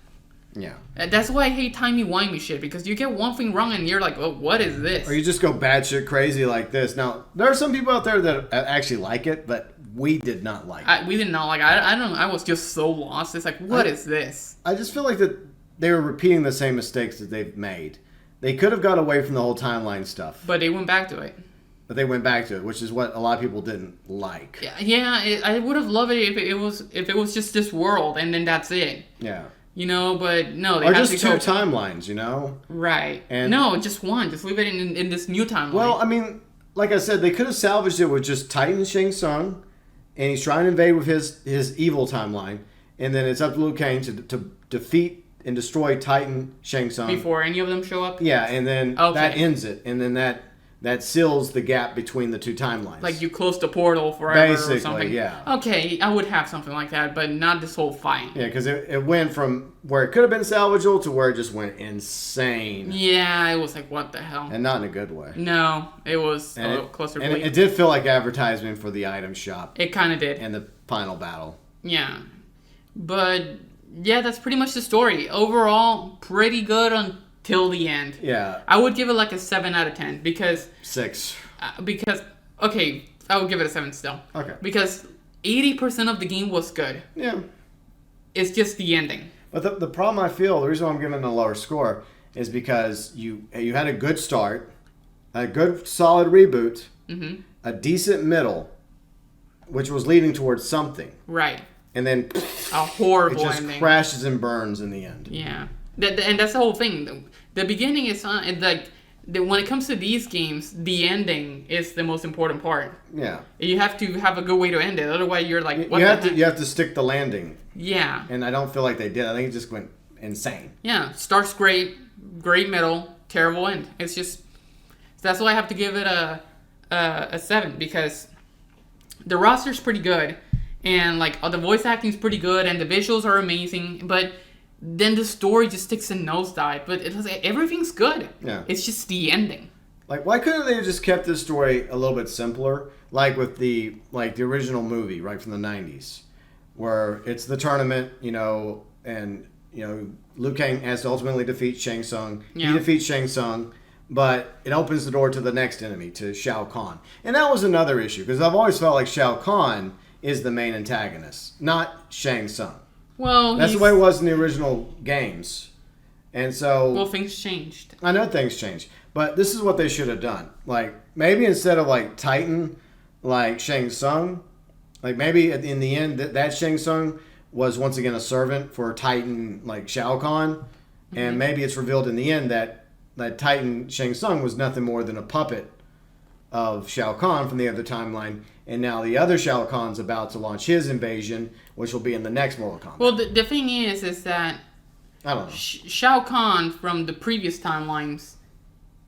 Yeah. That's why I hate timey-wimey shit, because you get one thing wrong and you're like, oh, what is this? Or you just go batshit crazy like this. Now, there are some people out there that actually like it, but we did not like it. We did not like it. I don't know. I was just so lost. It's like, what is this? I just feel like that they were repeating the same mistakes that they've made. They could have got away from the whole timeline stuff. But they went back to it. But they went back to it, which is what a lot of people didn't like. Yeah, I would have loved it if it was just this world and then that's it. Yeah. You know, but no, they or have just to two timelines, you know? Right. And no, just one. Just leave it in this new timeline. Well, I mean, like I said, they could have salvaged it with just Titan Shang Tsung, and he's trying to invade with his evil timeline, and then it's up to Liu Kang to defeat and destroy Titan Shang Tsung. Before any of them show up? Yeah, and then that ends it, and then that seals the gap between the two timelines. Like you close the portal forever basically, or something. Yeah. Okay, I would have something like that, but not this whole fight. Yeah, because it went from where it could have been salvageable to where it just went insane. Yeah, it was like, what the hell? And not in a good way. No, it was a little closer. And it did feel like advertisement for the item shop. It kind of did. And the final battle. Yeah. But, yeah, that's pretty much the story. Overall, pretty good until the end. Yeah. I would give it like a 7 out of 10 because... 6. Okay, I would give it a 7 still. Okay. Because 80% of the game was good. Yeah. It's just the ending. But the problem I feel, the reason why I'm giving it a lower score is because you had a good start, a good solid reboot, a decent middle, which was leading towards something. Right. And then a horrible ending. It just crashes and burns in the end. Yeah. And that's the whole thing. The beginning is like... When it comes to these games, the ending is the most important part. Yeah. You have to have a good way to end it. Otherwise, you're like, what you have to stick the landing. Yeah. And I don't feel like they did. I think it just went insane. Yeah. Starts great middle, terrible end. It's just... That's why I have to give it a 7, because the roster's pretty good. And, like, the voice acting's pretty good, and the visuals are amazing, but... Then the story just takes a nosedive, but everything's good. Yeah. It's just the ending. Like, why couldn't they have just kept this story a little bit simpler? Like with the original movie, right, from the 90s, where it's the tournament, and, Liu Kang has to ultimately defeat Shang Tsung. Yeah. He defeats Shang Tsung, but it opens the door to the next enemy, to Shao Kahn. And that was another issue, because I've always felt like Shao Kahn is the main antagonist, not Shang Tsung. Well, that's the way it was in the original games. And so... Well, things changed. I know things changed. But this is what they should have done. Like, maybe instead of, Titan, Shang Tsung, maybe in the end, that Shang Tsung was once again a servant for Titan, Shao Kahn. Mm-hmm. And maybe it's revealed in the end that Titan Shang Tsung was nothing more than a puppet of Shao Kahn from the other timeline. And now the other Shao Kahn's about to launch his invasion, which will be in the next Mortal Kombat. Well, the thing is that I don't know. Shao Kahn from the previous timelines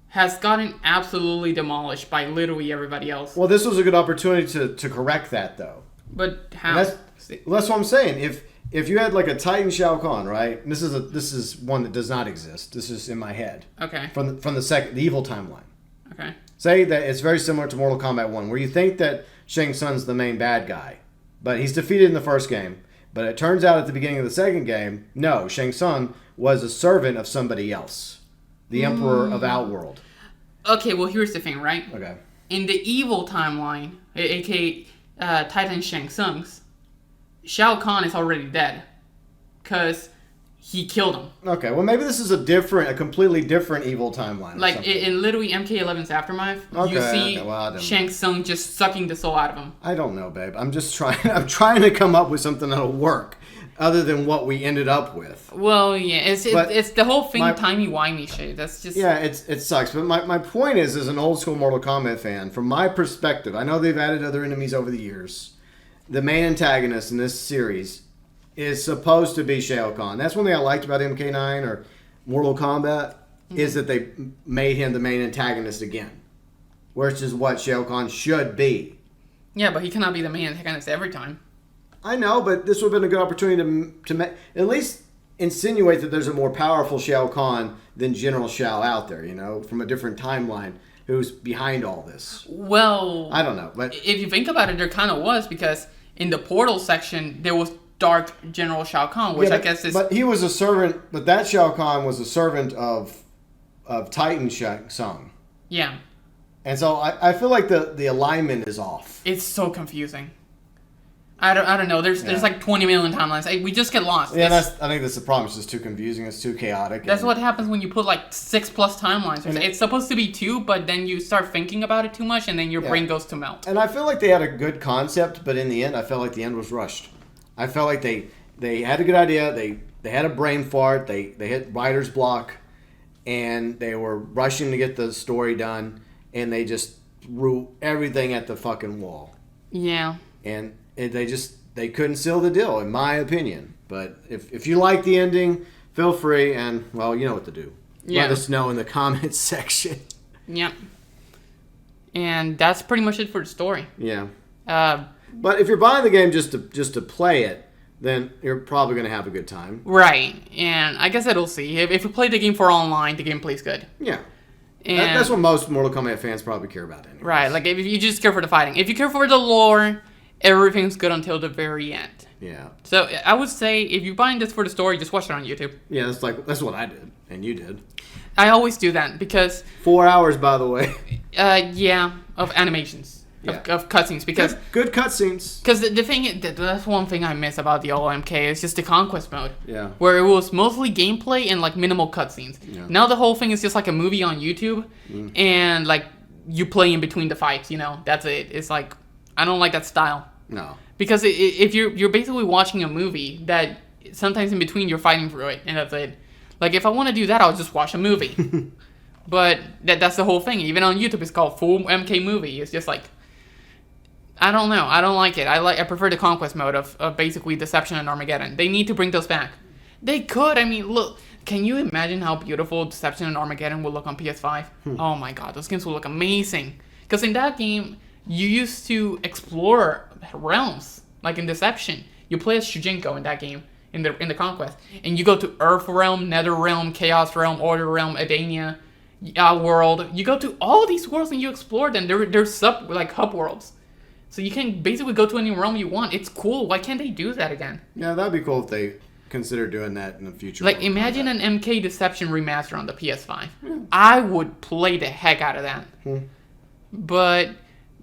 has gotten absolutely demolished by literally everybody else. Well, this was a good opportunity to correct that, though. But how? That's what I'm saying. If you had a Titan Shao Kahn, right? And this is one that does not exist. This is in my head. Okay. From the evil timeline. Okay. Say that it's very similar to Mortal Kombat 1, where you think that Shang Tsung's the main bad guy, but he's defeated in the first game. But it turns out at the beginning of the second game, no, Shang Tsung was a servant of somebody else, the Emperor of Outworld. Okay, well here's the thing, right? Okay. In the evil timeline, aka Titan Shang Tsung's, Shao Kahn is already dead, because he killed him. Okay, well maybe this is a completely different evil timeline. In literally MK11's Aftermath, you see Shang Tsung just sucking the soul out of him. I don't know, babe. I'm just trying. I'm trying to come up with something that'll work. other than what we ended up with. Well, yeah, it's the whole thing, timey-wimey shit. That's just... Yeah, it sucks. But my point is, as an old-school Mortal Kombat fan, from my perspective, I know they've added other enemies over the years. The main antagonist in this series is supposed to be Shao Kahn. That's one thing I liked about MK9 or Mortal Kombat, is that they made him the main antagonist again. Which is what Shao Kahn should be. Yeah, but he cannot be the main antagonist every time. I know, but this would have been a good opportunity to at least insinuate that there's a more powerful Shao Kahn than General Shao out there, from a different timeline, who's behind all this. Well... I don't know, but... If you think about it, there kind of was, because in the Portal section, there was Dark General Shao Kahn, which I guess is... But he was a servant, but that Shao Kahn was a servant of Titan Tsung. Yeah. And so I feel like the alignment is off. It's so confusing. I don't know. There's like 20 million timelines. We just get lost. Yeah, I think that's the problem. It's just too confusing. It's too chaotic. That's what happens when you put like 6+ timelines. It's supposed to be 2, but then you start thinking about it too much, and then your brain goes to melt. And I feel like they had a good concept, but in the end, I felt like the end was rushed. I felt like they had a good idea. They had a brain fart. They hit writer's block, and they were rushing to get the story done, and they just threw everything at the fucking wall. Yeah. And they couldn't seal the deal, in my opinion. But if you like the ending, feel free, and, well, you know what to do. Yeah. Let us know in the comments section. Yep. And that's pretty much it for the story. Yeah. But if you're buying the game just to play it, then you're probably going to have a good time. Right. And I guess it'll see. If you play the game for online, the gameplay's good. Yeah. And that's what most Mortal Kombat fans probably care about anyway. Right. Like, if you just care for the fighting. If you care for the lore... Everything's good until the very end. Yeah. So I would say if you're buying this for the story, just watch it on YouTube. Yeah, that's what I did, and you did. I always do that because 4 hours, by the way. Yeah, of animations, of cutscenes, because good cutscenes. Because the thing that's one thing I miss about the old MK is just the conquest mode. Yeah. Where it was mostly gameplay and like minimal cutscenes. Yeah. Now the whole thing is just like a movie on YouTube, and like you play in between the fights. That's it. It's like. I don't like that style. No. Because if you're basically watching a movie that sometimes in between you're fighting through it, and that's it. Like, if I want to do that, I'll just watch a movie. But that's the whole thing. Even on YouTube, it's called Full MK Movie. It's just like, I don't know. I don't like it. I prefer the conquest mode of basically Deception and Armageddon. They need to bring those back. They could. I mean, look. Can you imagine how beautiful Deception and Armageddon will look on PS5? Oh my god, those games will look amazing. Because in that game... You used to explore realms, like in Deception. You play as Shujinko in that game, in the Conquest. And you go to Earth Realm, Nether Realm, Chaos Realm, Order Realm, Edania, World. You go to all these worlds and you explore them. They're hub worlds. So you can basically go to any realm you want. It's cool. Why can't they do that again? Yeah, that'd be cool if they consider doing that in the future. Like, imagine an MK Deception remaster on the PS5. Yeah. I would play the heck out of that. But...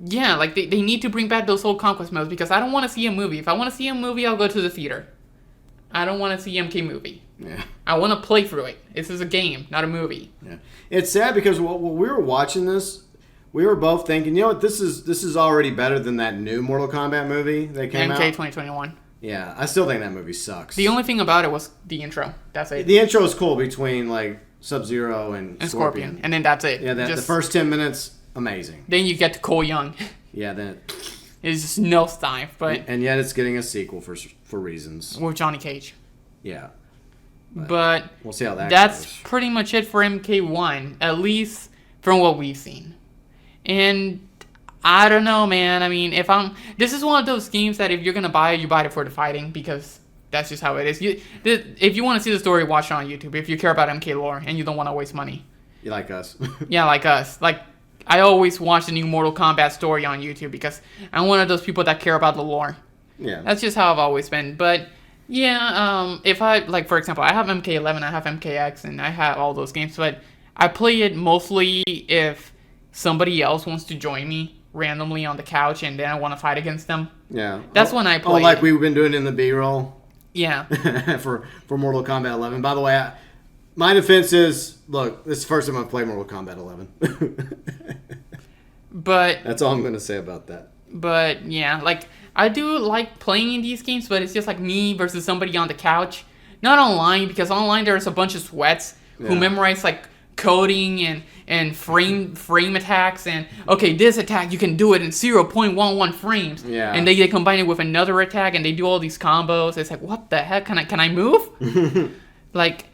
Yeah, like, they need to bring back those old conquest modes, because I don't want to see a movie. If I want to see a movie, I'll go to the theater. I don't want to see MK movie. Yeah. I want to play through it. This is a game, not a movie. Yeah. It's sad because when we were watching this, we were both thinking, you know what, this is already better than that new Mortal Kombat movie that came out. MK 2021. Yeah, I still think that movie sucks. The only thing about it was the intro. That's it. The intro is cool between, like, Sub-Zero and Scorpion. And then that's it. Yeah, the first 10 minutes... Amazing. Then you get to Cole Young. Yeah, then it's just no dive, but and yet it's getting a sequel for reasons. With Johnny Cage. Yeah. But we'll see how that that's goes. Pretty much it for MK1, at least from what we've seen. And I don't know, man. I mean, this is one of those games that if you're gonna buy it, you buy it for the fighting, because that's just how it is. If you want to see the story, watch it on YouTube. If you care about MK lore and you don't want to waste money. You like us. Yeah, like us. Like, I always watch the new Mortal Kombat story on YouTube because I'm one of those people that care about the lore. Yeah. That's just how I've always been. But, yeah, if like, for example, I have MK11, I have MKX, and I have all those games, but I play it mostly if somebody else wants to join me randomly on the couch and then I want to fight against them. Yeah. That's when I play like we've been doing in the B-roll. Yeah. for Mortal Kombat 11. By the way, my defense is, look, this is the first time I've played Mortal Kombat 11. But that's all I'm going to say about that. But yeah, like I do like playing in these games, but it's just like me versus somebody on the couch. Not online, because online there's a bunch of sweats who memorize like coding and frame attacks, and okay, this attack you can do it in 0.11 frames. Yeah. And they combine it with another attack and they do all these combos. It's like, what the heck? Can I move? Like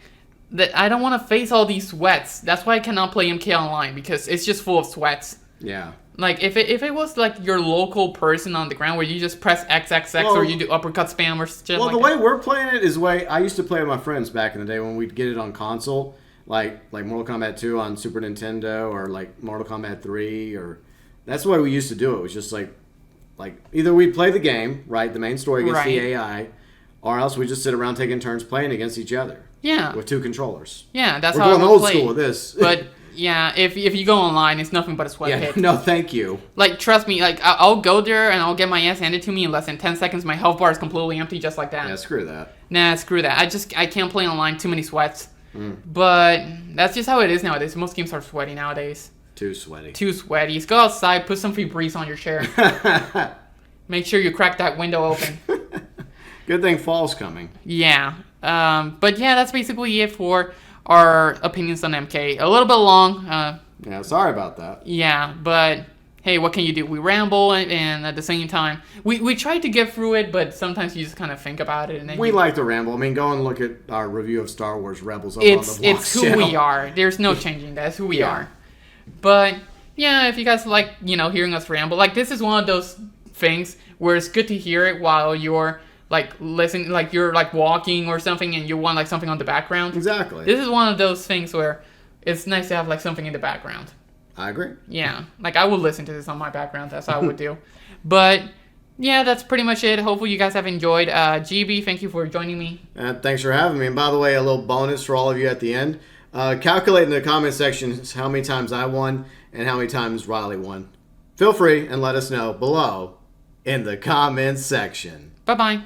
I don't want to face all these sweats. That's why I cannot play MK online, because it's just full of sweats. Yeah. Like if it was like your local person on the ground where you just press XXX or you do uppercut spam or shit like that. Well, the way we're playing it is the way I used to play with my friends back in the day when we'd get it on console, like Mortal Kombat 2 on Super Nintendo, or like Mortal Kombat 3, or that's the way we used to do it. It was just like either we'd play the game, right, the main story against the AI, or else we just sit around taking turns playing against each other. Yeah. With 2 controllers. Yeah, that's we're how going I would old play. school with this. But yeah, if you go online, it's nothing but a sweat pit. No, thank you. Like, trust me, like I'll go there and I'll get my ass handed to me in less than 10 seconds. My health bar is completely empty, just like that. Yeah, screw that. Nah, screw that. I can't play online. Too many sweats. But that's just how it is nowadays. Most games are sweaty nowadays. Too sweaty. Too sweaty. Just go outside, put some Febreze on your chair. Make sure you crack that window open. Good thing fall's coming. Yeah. But yeah, that's basically it for our opinions on MK. A little bit long. Yeah, sorry about that. Yeah, but hey, what can you do? We ramble, and at the same time, we try to get through it, but sometimes you just kind of think about it. And then we like to ramble. I mean, go and look at our review of Star Wars Rebels up it's on the Vlogs It's who channel. we are. There's no changing that. It's who we are. But yeah, if you guys like, hearing us ramble, like this is one of those things where it's good to hear it while you're like listening, like you're like walking or something, and you want like something on the background. Exactly. This is one of those things where it's nice to have like something in the background. I agree. Yeah, like I would listen to this on my background. That's how I would do. But yeah, that's pretty much it. Hopefully you guys have enjoyed. GB, thank you for joining me. Thanks for having me. And by the way, a little bonus for all of you at the end. Calculate in the comment section how many times I won and how many times Riley won. Feel free and let us know below in the comments section. Bye-bye.